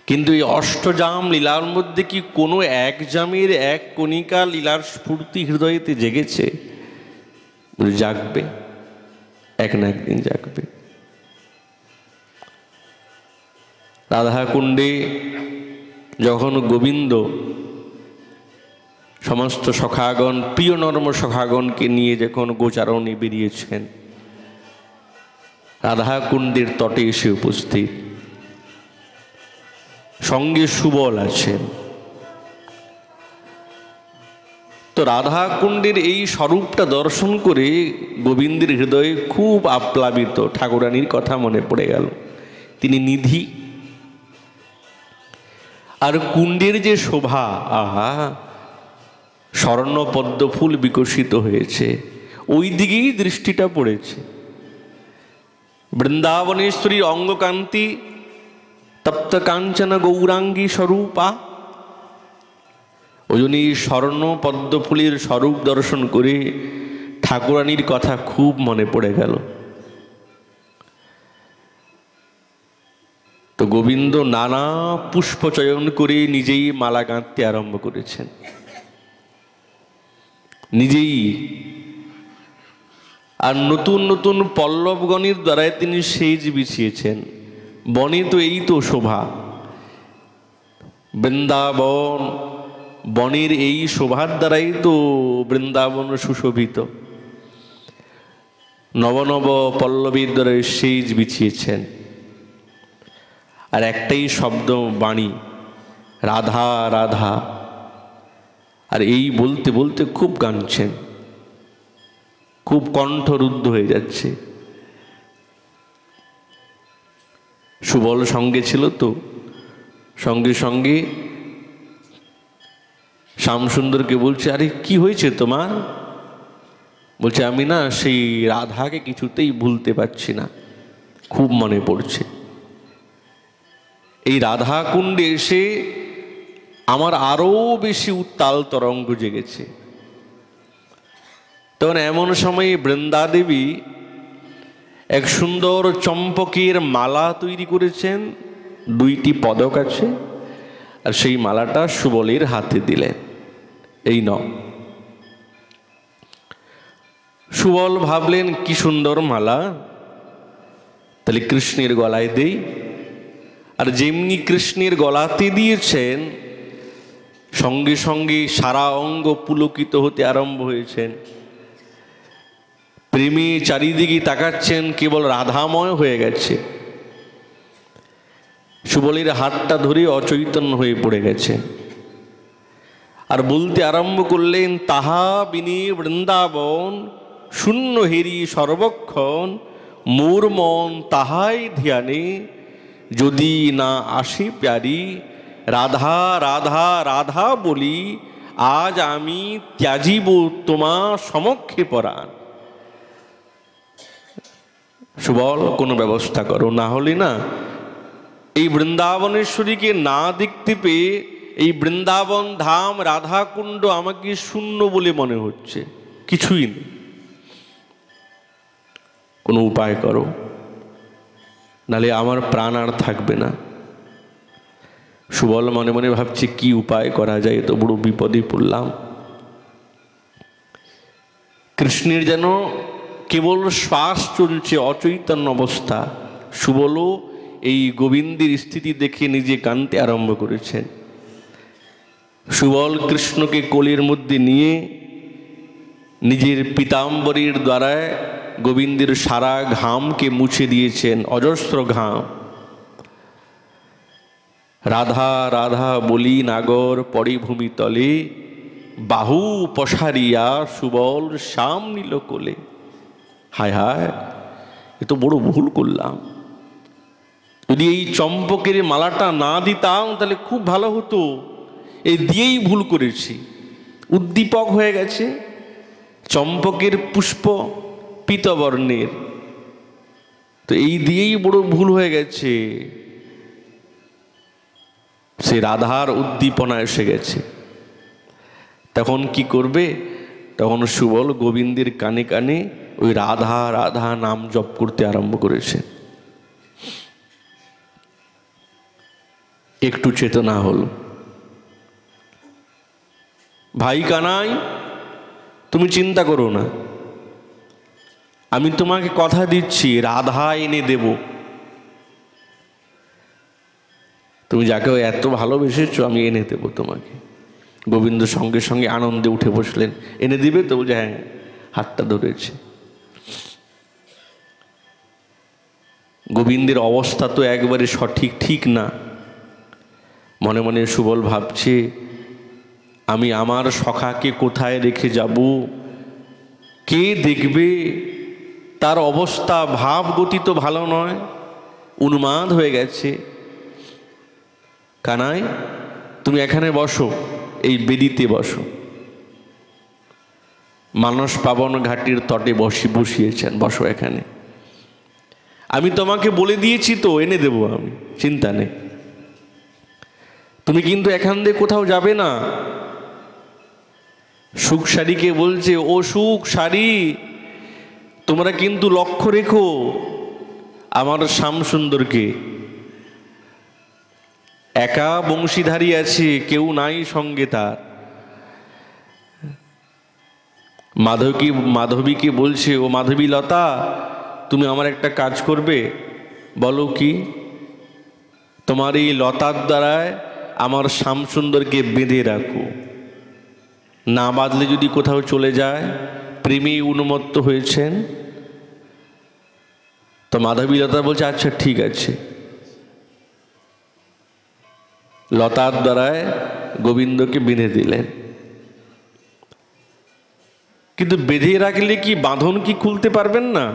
কিন্তু এই অষ্টজাম লীলার মধ্যে কি কোনো এক জামের এক কণিকা লীলার স্ফূর্তি হৃদয়েতে জেগেছে? জাগবে, এক না একদিন জাগবে। রাধাকুণ্ডে যখন গোবিন্দ সমস্ত সখাগণ, প্রিয় নর্ম সখাগণকে নিয়ে যখন গোচারণে বেরিয়েছেন, রাধাকুণ্ডের তটে এসে উপস্থিত, সঙ্গে সুবল আছেন। তো রাধাকুণ্ডের এই স্বরূপটা দর্শন করে গোবিন্দের হৃদয়ে খুব আপ্লাবিত, ঠাকুরানীর কথা মনে পড়ে গেল। তিনি নিধি, আর কুণ্ডের যে শোভা, আহা, স্বর্ণ পদ্ম ফুল বিকশিত হয়েছে, ওই দিকেই দৃষ্টিটা পড়েছে। বৃন্দাবনেশ্বরীর অঙ্গকান্তি তপ্ত কাঞ্চন গৌরাঙ্গী স্বরূপা, ওই জন্য স্বর্ণ পদ্ম ফুলের স্বরূপ দর্শন করে ঠাকুরানীর কথা খুব মনে পড়ে গেল। তো গোবিন্দ নানা পুষ্প চয়ন করে নিজেই মালা গাঁথতে আরম্ভ করেছেন, নিজেই। আর নতুন নতুন পল্লবগণের দ্বারায় তিনি সেজ বিছিয়েছেন। বনে তো এই তো শোভা, বৃন্দাবন বনের এই শোভার দ্বারাই তো বৃন্দাবন সুশোভিত। নবনব পল্লবীর দ্বারা সেজ বিছিয়েছেন, আর একটাই শব্দ বাণী, রাধা রাধা। আর এই বলতে বলতে খুব গানছেন, খুব কণ্ঠরুদ্ধ হয়ে যাচ্ছে। সুবল সঙ্গে ছিল তো, সঙ্গে সঙ্গে শ্যামসুন্দরকে বলছে, আরে কি হয়েছে তোমার? বলছে, আমি না সেই রাধাকে কিছুতেই ভুলতে পারছি না, খুব মনে পড়ছে। এই রাধা কুণ্ডে এসে আমার আরো বেশি উত্তাল তরঙ্গ জেগেছে। তখন এমন সময় বৃন্দা দেবী এক সুন্দর চম্পকের মালা তৈরি করেছেন, 2টি পদক আছে, আর সেই মালাটা সুবলের হাতে দিলেন, এই নাও। সুবল ভাবলেন কি সুন্দর মালা, তাহলে কৃষ্ণের গলায় দেই। আর যেমনি কৃষ্ণের গলাতে দিয়েছেন, সঙ্গে সঙ্গে সারা অঙ্গ পুলকিত হতে আরম্ভ হয়েছেন। প্রেমী চারিদিকে তাকাচ্ছেন, কেবল রাধাময় হয়ে গেছে। সুবলের হাতটা ধরে অচৈতন্য হয়ে পড়ে গেছে, আর বলতে আরম্ভ করলেন, তাহা বিনি বৃন্দাবন শূন্য হেরি সর্বক্ষণ, মোর মন তাহাই ধ্যানে, যদি না আসে প্যারি, রাধা রাধা রাধা বলি, আজ আমি ত্যাজিব তোমা সমক্ষে পরাণ। সুবল কোনো ব্যবস্থা করো, না হলে না এই বৃন্দাবনেশ্বরীকে না দেখতে পেয়ে এই বৃন্দাবন ধাম রাধাকুণ্ড আমাকে শূন্য বলে মনে হচ্ছে, কিছুই নেই, কোনো উপায় করো, নালে আমার প্রাণ আর থাকবে না। সুবল মনে মনে ভাবছে কি উপায় করা যায়, তো বড় বিপদে পড়লাম। কৃষ্ণের যেন কেবল শ্বাস চলছে, অচৈতন্য অবস্থা। সুবলও এই গোবিন্দের স্থিতি দেখে নিজে কাঁদতে আরম্ভ করেছেন। সুবল কৃষ্ণকে কোলের মধ্যে নিয়ে নিজের পীতাম্বরীর দ্বারা গোবিন্দের সারা ঘামকে মুছে দিয়েছেন, অজস্র ঘাম। রাধা রাধা বলি নাগর পরিভূমি তলে, বাহু পসারিয়া সুবল শ্যাম নীল কোলে। হায় হায়, এ তো বড় ভুল করলাম। যদি এই চম্পকের মালাটা না দিতাম তাহলে খুব ভালো হতো, এই দিয়েই ভুল করেছি। উদ্দীপক হয়ে গেছে, চম্পকের পুষ্প পীতবর্ণের, তো এই দিয়েই বড় ভুল হয়ে গেছে। সে রাধার উদ্দীপনা এসে গেছে, তখন কি করবে? তখন সুবল গোবিন্দের কানে কানে ওই রাধা রাধা নাম জপ করতে আরম্ভ করেছে। একটু চেতনা হল, ভাই কানাই তুমি চিন্তা করো না, আমি তোমাকে কথা দিচ্ছি রাধা এনে দেব। তুমি যাকে এত ভালোবেসেছো আমি এনে দেব তোমাকে। গোবিন্দ সঙ্গে সঙ্গে আনন্দে উঠে বসলেন। এনে দিবে তো? বলছে হ্যাঁ, হাতটা ধরেছে। গোবিন্দের অবস্থা তো একবারে সঠিক ঠিক না। মনে মনে সুবল ভাবছে, আমি আমার সখাকে কোথায় রেখে যাব, কে দেখবে? তার অবস্থা ভাব গতি তো ভালো নয়, উন্মাদ হয়ে গেছে। কানাই তুমি এখানে বসো, এই বেদিতে বসো। মানস পাবন ঘাটির তটে বসিয়েছেন, বসো এখানে। আমি তোমাকে বলে দিয়েছি তো, এনে দেব আমি, চিন্তা নেই। তুমি কিন্তু এখান দিয়ে কোথাও যাবে না। সুখ সারিকে বলছে, ও সুখ সারি, তোমরা কিন্তু লক্ষ্য রেখো আমার শ্যামসুন্দরকে। একা বংশীধারী আছে, কেউ নাই সঙ্গে তার। মাধবীকে বলছে, ও মাধবী লতা, তুমি আমার একটা কাজ করবে। বলো কি? তোমার এই লতার দ্বারায় আমার শ্যামসুন্দরকে বেঁধে রাখো, না বাঁধলে যদি কোথাও চলে যায়, প্রেমে উন্মত্ত হয়েছেন। তো মাধবী লতা বলছে আচ্ছা ঠিক আছে। লতার দ্বারায় গোবিন্দকে বেঁধে দিলেন। কিন্তু বেঁধে রাখলে কি বাঁধন কি খুলতে পারবেন না?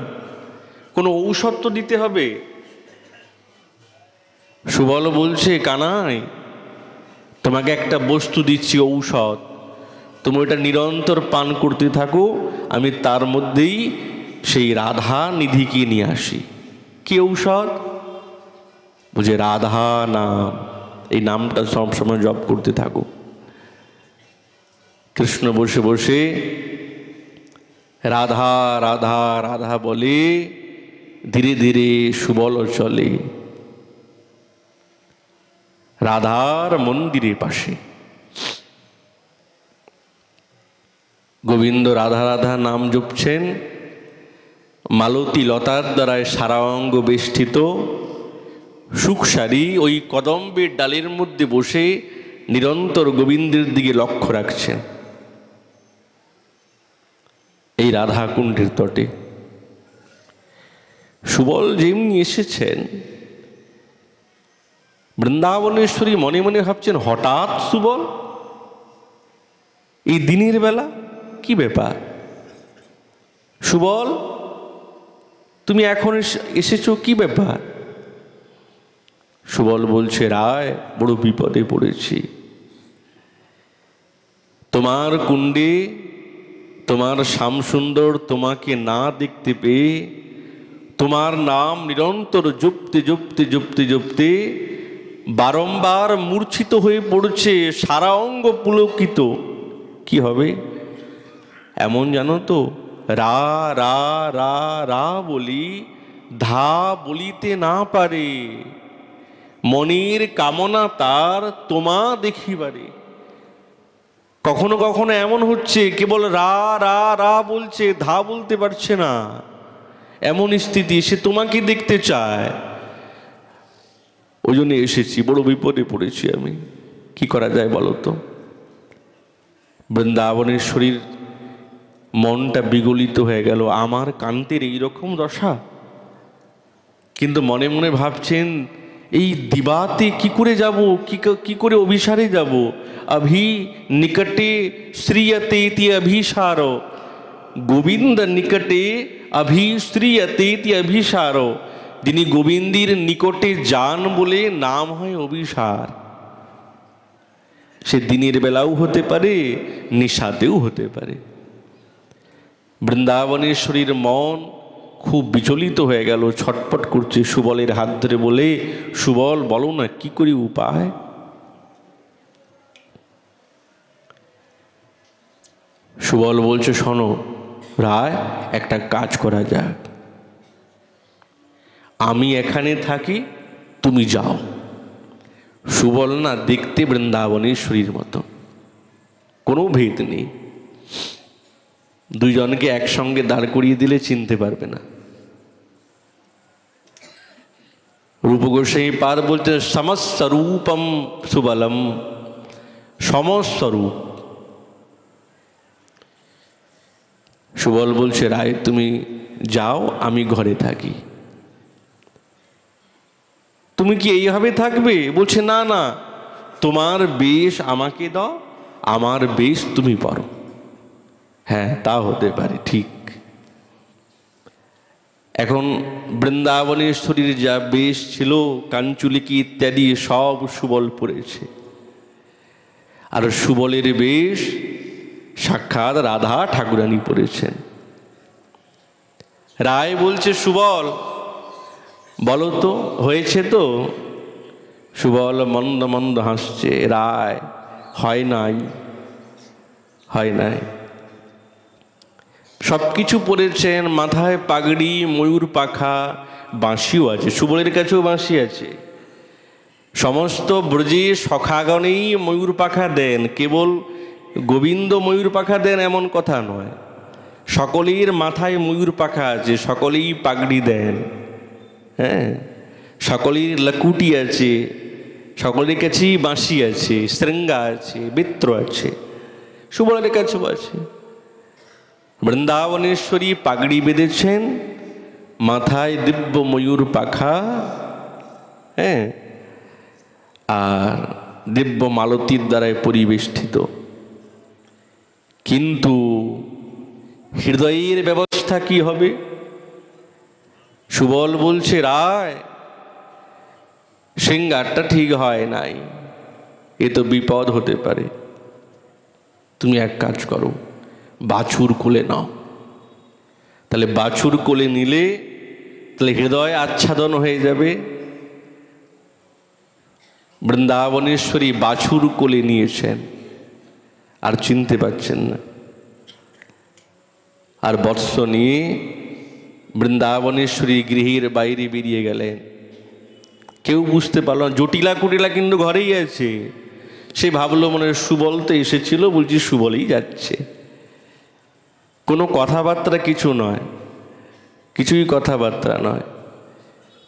কোনো ঔষধ তো দিতে হবে। সুবল বলছে, কানাই তোমাকে একটা বস্তু দিচ্ছি, ঔষধ, তুমি ওটা নিরন্তর পান করতে থাকো, আমি তার মধ্যেই সেই রাধা নিধিকে নিয়ে আসি। কি ঔষধ? বুঝে রাধা নাম, এই নামটা সবসময় জপ করতে থাকো। কৃষ্ণ বসে বসে রাধা রাধা রাধা বলে ধীরে ধীরে সুবল চলে রাধার মন্দিরের পাশে। গোবিন্দ রাধা রাধা নাম জপছেন, মালতী লতার দ্বারায় সারা অঙ্গ বেষ্টিত সুখসারী ওই কদম্বের ডালের মধ্যে বসে নিরন্তর গোবিন্দের দিকে লক্ষ্য রাখছেন। এই রাধা কুণ্ডের তটে সুবল যেমনি এসেছেন, বৃন্দাবনেশ্বরী মনে মনে ভাবছেন হঠাৎ সুবল এই দিনের বেলা, কি ব্যাপার সুবল তুমি এখন এসেছো, কি ব্যাপার? সুবল বলছে, রায় বড় বিপদে পড়েছি। তোমার কুণ্ডে তোমার শ্যামসুন্দর তোমাকে না দেখতে পেয়ে তোমার নাম নিরন্তর জপতে জপতে জপতে জপতে বারংবার মূর্ছিত হয়ে পড়ছে, সারা অঙ্গ পুলকিত। কি হবে এমন জানো তো? রা রা রা রা বলি ধা বলিতে না পারে, মনের কামনা তার তোমা দেখিবারে। কখনো কখনো এমন হচ্ছে কেবল রা রা রা বলছে, ধা বলতে পারছে না, এমন স্থিতি, সে তোমাকে দেখতে চায়। ওই জন্য এসেছি, বড় বিপদে পড়েছি আমি, কি করা যায় বলো তো? বৃন্দাবনেশ্বরীর মনটা বিগলিত হয়ে গেল, আমার কান্তের এইরকম দশা। কিন্তু মনে মনে ভাবছেন এই দিবাতে কি করে যাব, কি করে অভিসারে যাব? অভি নিকটে শ্রিয়তে তি অভিসার, গোবিন্দ নিকটে অভিশ্রিয়তে তি অভিসার। যিনি গোবিন্দের নিকটে যান বলে নাম হয় অভিসার। সে দিনের বেলাও হতে পারে, নিশাতেও হতে পারে। বৃন্দাবনেশ্বরীর মন খুব বিচলিত হয়ে গেল, ছটপট করছে। সুবলের হাত ধরে বলে, সুবল বলো না কি করি উপায়? সুবল বলছে, শোনো রায়, একটা কাজ করা যাক। আমি এখানে থাকি, তুমি যাও। সুবল না দেখতে বৃন্দাবনেশ্বরীর মতো, কোনো ভেদ নেই। দুইজনকে একসঙ্গে দাঁড় করিয়ে দিলে চিনতে পারবে না। রূপ গোস্বামী পাদ বলতে সমস্বরূপম সুবলম, সমস্বরূপ। সুবল বলছে, রায় তুমি যাও, আমি ঘরে থাকি। তুমি কি এইভাবে থাকবে? বলছে, না না, তোমার বেশ আমাকে দাও, আমার বেশ তুমি পরো। হ্যাঁ, তা হতে পারে, ঠিক। এখন বৃন্দাবনেশ্বরীর যা বেশ ছিল, কাঞ্চুলিকি ইত্যাদি সব সুবল পড়েছে। আর সুবলের বেশ সাক্ষাৎ রাধা ঠাকুরানী পড়েছেন। রায় বলছে, সুবল বলো তো হয়েছে তো? সুবল মন্দ মন্দ হাসছে, রায় হয় নাই, হয় নাই। সব কিছু পড়েছেন, মাথায় পাগড়ি, ময়ূর পাখা, বাঁশিও আছে, সুবলের কাছেও বাঁশি আছে। সমস্ত ব্রজে সখাগণেই ময়ূর পাখা দেন, কেবল গোবিন্দ ময়ূর পাখা দেন এমন কথা নয়। সকলের মাথায় ময়ূর পাখা আছে, সকলেই পাগড়ি দেন। হ্যাঁ, সকলের লকুটি আছে, সকলের কাছেই বাঁশি আছে, শৃঙ্গা আছে, বৃত্র আছে, সুবলের কাছেও আছে। বৃন্দাবনেশ্বরী পাগড়ি বেঁধেছেন, মাথায় দিব্য ময়ূর পাখা, হ্যাঁ, আর দিব্য মালতীর দ্বারায় পরিবেষ্টিত। কিন্তু হৃদয়ের ব্যবস্থা কি হবে? সুবল বলছে, রায় শৃঙ্গারটা ঠিক হয় নাই, এ তো বিপদ হতে পারে। তুমি এক কাজ করো, বাছুর কোলে নাও। তাহলে বাছুর কোলে নিলে তাহলে হৃদয় আচ্ছাদন হয়ে যাবে। বৃন্দাবনেশ্বরী বাছুর কোলে নিয়েছেন, আর চিনতে পারছেন না। আর বৎস নিয়ে বৃন্দাবনেশ্বরী গৃহের বাইরে বেরিয়ে গেলেন। কেউ বুঝতে পারল না, জটিলা কুটিলা কিন্তু ঘরেই আছে। সে ভাবলো মনে সুবল তো এসেছিল, বলছি সুবলই যাচ্ছে। কোনো কথাবার্তা কিছু নয়, কিছুই কথাবার্তা নয়,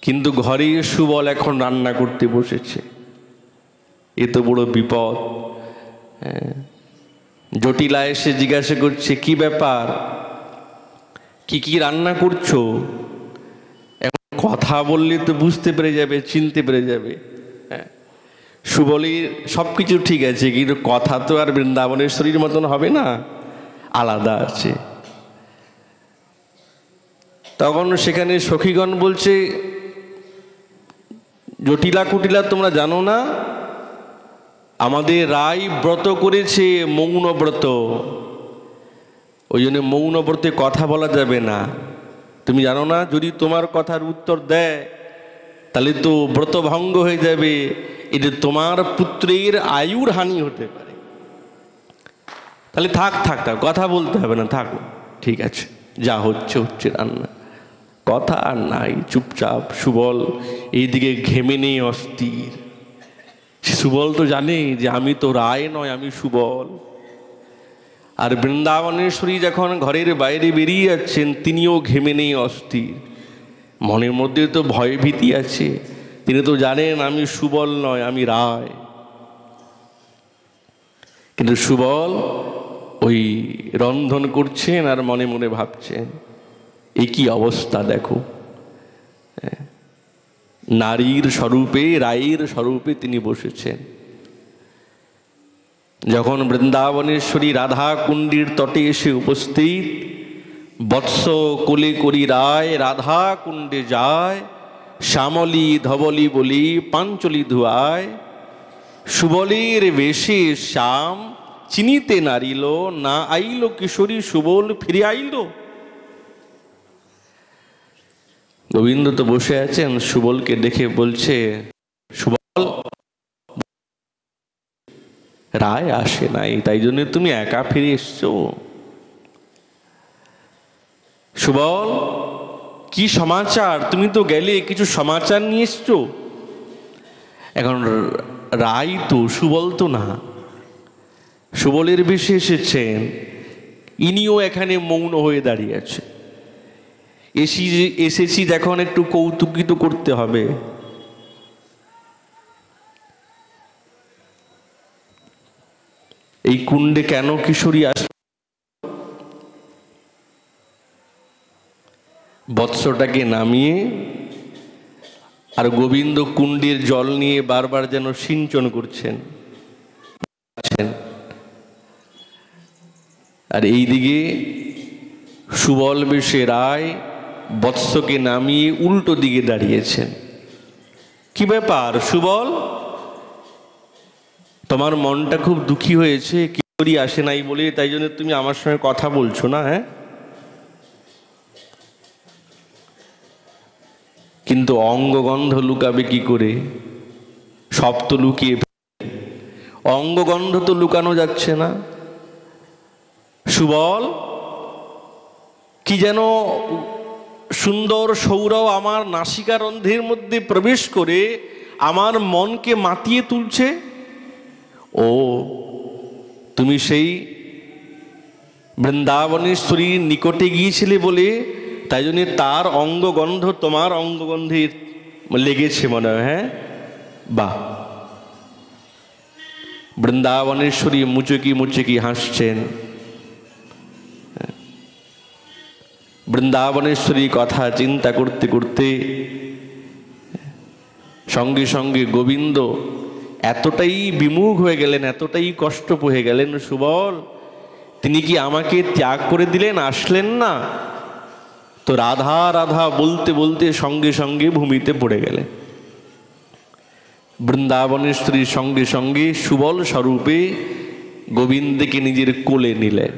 কিন্তু ঘরেই সুবল এখন রান্না করতে বসেছে। এ তো বড় বিপদ। জটিলা এসে জিজ্ঞাসা করছে, কি ব্যাপার, কি কি রান্না করছো? এখন কথা বললে তো বুঝতে পেরে যাবে, চিনতে পেরে যাবে। সুবলের সব কিছু ঠিক আছে, কিন্তু কথা তো আর বৃন্দাবনেশ্বরীর মতন হবে না, আলাদা আছে। তখন সেখানে সখীগণ বলছে, জটিলা কুটিলা তোমরা জানো না, আমাদের রায় ব্রত করেছে, মৌন ব্রত। ওই জন্য মৌন ব্রতে কথা বলা যাবে না। তুমি জানো না, যদি তোমার কথার উত্তর দেয় তাহলে তো ব্রত ভঙ্গ হয়ে যাবে, এটা তোমার পুত্রের আয়ুর হানি হতে পারে। তাহলে থাক থাক থাক, কথা বলতে হবে না, থাকো, ঠিক আছে, যা হচ্ছে হচ্ছে রান্না। কথা আর নাই, চুপচাপ। সুবল এইদিকে ঘেমে নেই অস্থির। সুবল তো জানে যে আমি তো রায় নয়, আমি সুবল। আর বৃন্দাবনেশ্বরী যখন ঘরের বাইরে বেরিয়ে যাচ্ছেন, তিনিও ঘেমে নেই অস্থির। মনের মধ্যে তো ভয় ভীতি আছে। তিনি তো জানেন আমি সুবল নয়, আমি রায়। কিন্তু সুবল ওই রন্ধন করছেন আর মনে মনে ভাবছেন, এ কি অবস্থা দেখো। নারীর স্বরূপে, রায়ের স্বরূপে তিনি বসেছেন। যখন বৃন্দাবনেশ্বরী রাধা কুণ্ডীর তটে এসে উপস্থিত, বৎস কোলে করি রায় রাধা কুণ্ডে যায়, শ্যামলী ধবলি বলি পাঞ্চলি ধুয়ায়, সুবলের বেশে শ্যাম চিনিতে নারিল, না আইল কিশোরী সুবল ফিরে আইল। গোবিন্দ তো বসে আছেন, সুবলকে দেখে বলছে, সুবল, রায় আসে নাই, তাই জন্য তুমি একা ফিরে এসছো। সুবল, কি সমাচার? তুমি তো গেলে, কিছু সমাচার নিয়ে এসছো। এখন রায় তো, সুবল তো না। সুবলের বেশে এসেছেন, ইনিও এখানে মৌন হয়ে দাঁড়িয়ে আছে। এসেছি দেখুন, একটু কৌতুকিত করতে হবে। এই কুণ্ডে কেন কিশোরী আস? বৎসটাকে নামিয়ে আর গোবিন্দ কুণ্ডের জল নিয়ে বারবার যেন সিঞ্চন করছেন। আর এইদিকে সুবল বেশে রায় বৎসকে নামিয়ে উল্টো দিকে দাঁড়িয়েছেন। কি ব্যাপার সুবল, তোমার মনটা খুব দুঃখী হয়েছে, কিশোরী আসে নাই বলে, তাই জন্য তুমি আমার সঙ্গে কথা বলছো না? হ্যাঁ, কিন্তু অঙ্গগন্ধ লুকাবে কি করে? সব তো লুকিয়ে, অঙ্গগন্ধ তো লুকানো যাচ্ছে না। সুবল, কি যেন সুন্দর সৌরভ আমার নাসিকারন্ধ্রের মধ্যে প্রবেশ করে আমার মনকে মাতিয়ে তুলছে। ও, তুমি সেই বৃন্দাবনেশ্বরীর নিকটে গিয়েছিলে বলে, তাই জন্য তার অঙ্গগন্ধ তোমার অঙ্গগন্ধে লেগেছে মনে হয়। হ্যাঁ, বাহ। বৃন্দাবনেশ্বরী মুচকি মুচকি হাসছেন। বৃন্দাবনেশ্বরী কথা চিন্তা করতে করতে সঙ্গে সঙ্গে গোবিন্দ এতটাই বিমুখ হয়ে গেলেন, এতটাই কষ্ট পেয়ে গেলেন। সুবল, তিনি কি আমাকে ত্যাগ করে দিলেন, আসলেন না? তো রাধা রাধা বলতে বলতে সঙ্গে সঙ্গে ভূমিতে পড়ে গেলেন। বৃন্দাবনেশ্বরীর সঙ্গে সঙ্গে সুবল স্বরূপে গোবিন্দকে নিজের কোলে নিলেন।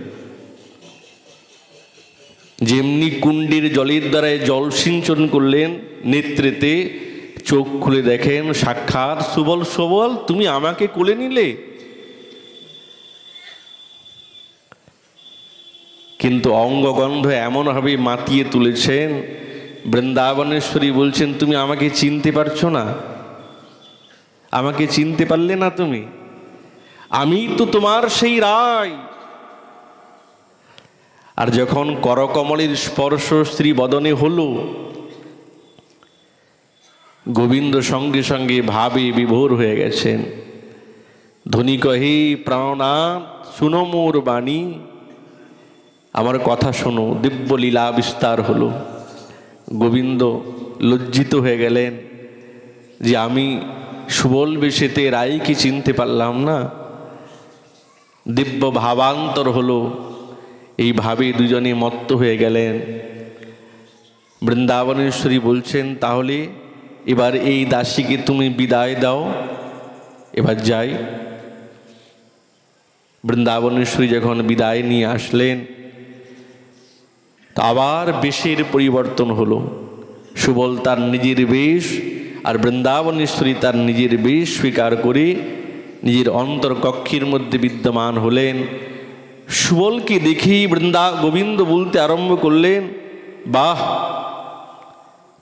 যেমনি কুণ্ডের জলের দ্বারায় জল সিঞ্চন করলেন নেত্রেতে, চোখ খুলে দেখেন সাক্ষাৎ সুবল। সুবল, তুমি আমাকে কোলে নিলে? কিন্তু অঙ্গগন্ধ এমনভাবে মাতিয়ে তুলেছেন, বৃন্দাবনেশ্বরী বলছেন, তুমি আমাকে চিনতে পারছো না? আমাকে চিনতে পারলে না তুমি? আমি তো তোমার সেই রায়। আর যখন করকমলের স্পর্শ স্ত্রী বদনে হলো, গোবিন্দ সঙ্গে সঙ্গে ভাবে বিভোর হয়ে গেছেন। ধ্বনি কহে, প্রাণনাথ শুনো মোর বাণী, আমার কথা শোনো। দিব্য লীলা বিস্তার হলো। গোবিন্দ লজ্জিত হয়ে গেলেন যে আমি সুবল বেশেতে রায়কে চিনতে পারলাম না। দিব্য ভাবান্তর হলো। এই ভাবে দুজনে মত্ত হয়ে গেলেন। বৃন্দাবনেশ্বরী বলছেন, তাহলে এবার এই দাসীকে তুমি বিদায় দাও, এবার যাই। বৃন্দাবনেশ্বরী যখন বিদায় নিয়ে আসলেন, তা আবার বেশের পরিবর্তন হলো। সুবল তার নিজের বেশ, আর বৃন্দাবনেশ্বরী তার নিজের বেশ স্বীকার করে নিজের অন্তর্কক্ষের মধ্যে বিদ্যমান হলেন। সুবলকে দেখেই গোবিন্দ বলতে আরম্ভ করলেন, বাহ,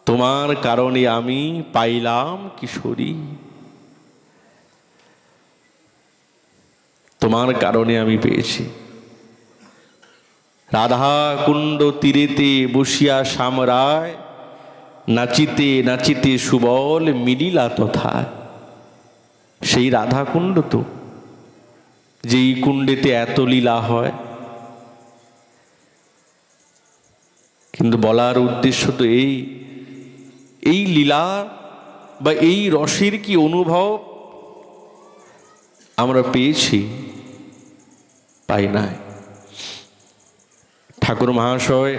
তোমার কারণে আমি পাইলাম কিশোরী, তোমার কারণে আমি পেয়েছি। রাধা কুণ্ড তীরেতে বসিয়া সামরায়, নাচিতে নাচিতে সুবল মিলিলা তথা। সেই রাধা কুণ্ড তো, যেই কুণ্ডেতে এত লীলা হয়। কিন্তু বলার উদ্দেশ্য তো এই লীলা বা এই রসের কি অনুভব আমরা পেয়েছি? পাই নাই। ঠাকুর মহাশয়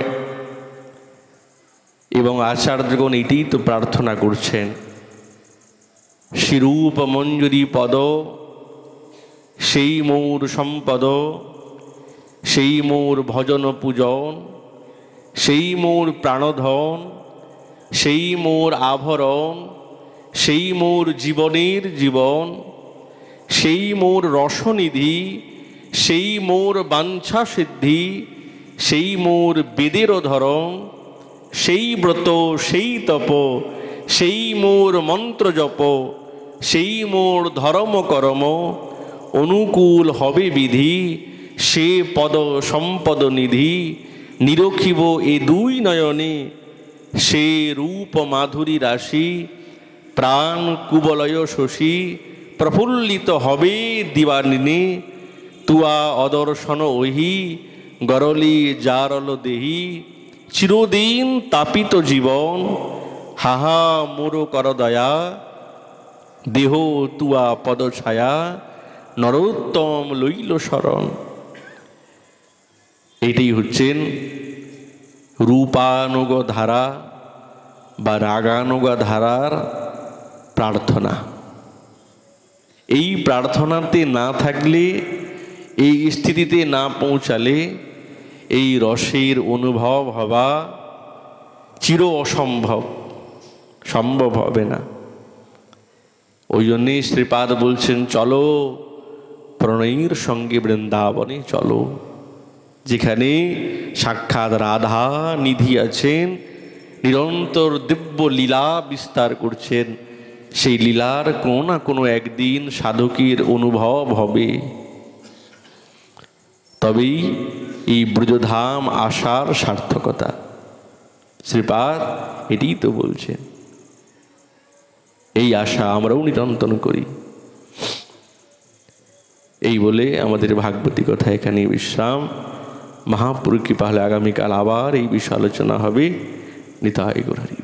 এবং আচার্যগণ এটাই তো প্রার্থনা করছেন, শিরূপ মঞ্জুরি পদ সেই মোর সম্পদ, সেই মোর ভজন পূজন, সেই মোর প্রাণধন, সেই মোর আভরণ, সেই মোর জীবনের জীবন, সেই মোর রসনিধি, সেই মোর বাঞ্ছা সিদ্ধি, সেই মোর বেদের ধরন, সেই ব্রত, সেই তপ, সেই মোর মন্ত্র জপ, সেই মোর ধর্ম কর্ম, অনুকূল হবে বিধি, সে পদ সম্পদ নিধি, নিরখিব এ দুই নয়নে, সে রূপ মাধুরী রাশি, প্রাণ কুবলয় শশী, প্রফুল্লিত হবে দিবানিনী, তুয়া অদর্শন ওহি, গরলি জারল দেহি, চিরদিন তাপিত জীবন, হাহা মোর কর দয়া, দেহ তুয়া পদ ছায়া, নরোত্তম লইল শরণ। এটাই হচ্ছেন রূপানুগ ধারা বা রাগানুগ ধারার প্রার্থনা। এই প্রার্থনাতে না থাকলে, এই স্থিতিতে না পৌঁছালে এই রসের অনুভব হওয়া চির অসম্ভব, সম্ভব হবে না। ওই জন্যই শ্রীপাদ বলছেন, চলো প্রণয়ীর সঙ্গে বৃন্দাবনে চলো, যেখানে সাক্ষাৎ রাধা নিধি আছেন, নিরন্তর দিব্য লীলা বিস্তার করছেন। সেই লীলার কোনো না কোনো একদিন সাধকের অনুভব হবে। তবেই এই ব্রজধাম আসার সার্থকতা। শ্রীপাদ এটিই তো বলছেন। এই আশা আমরাও নিরন্তন করি। এই বলে আমাদের ভাগবতী কথা এখানেই বিশ্রাম। মহাপুরুষ কৃপা হলে আগামীকাল আবার এই বিষয়ে আলোচনা হবে। নিতাই গৌর হরি।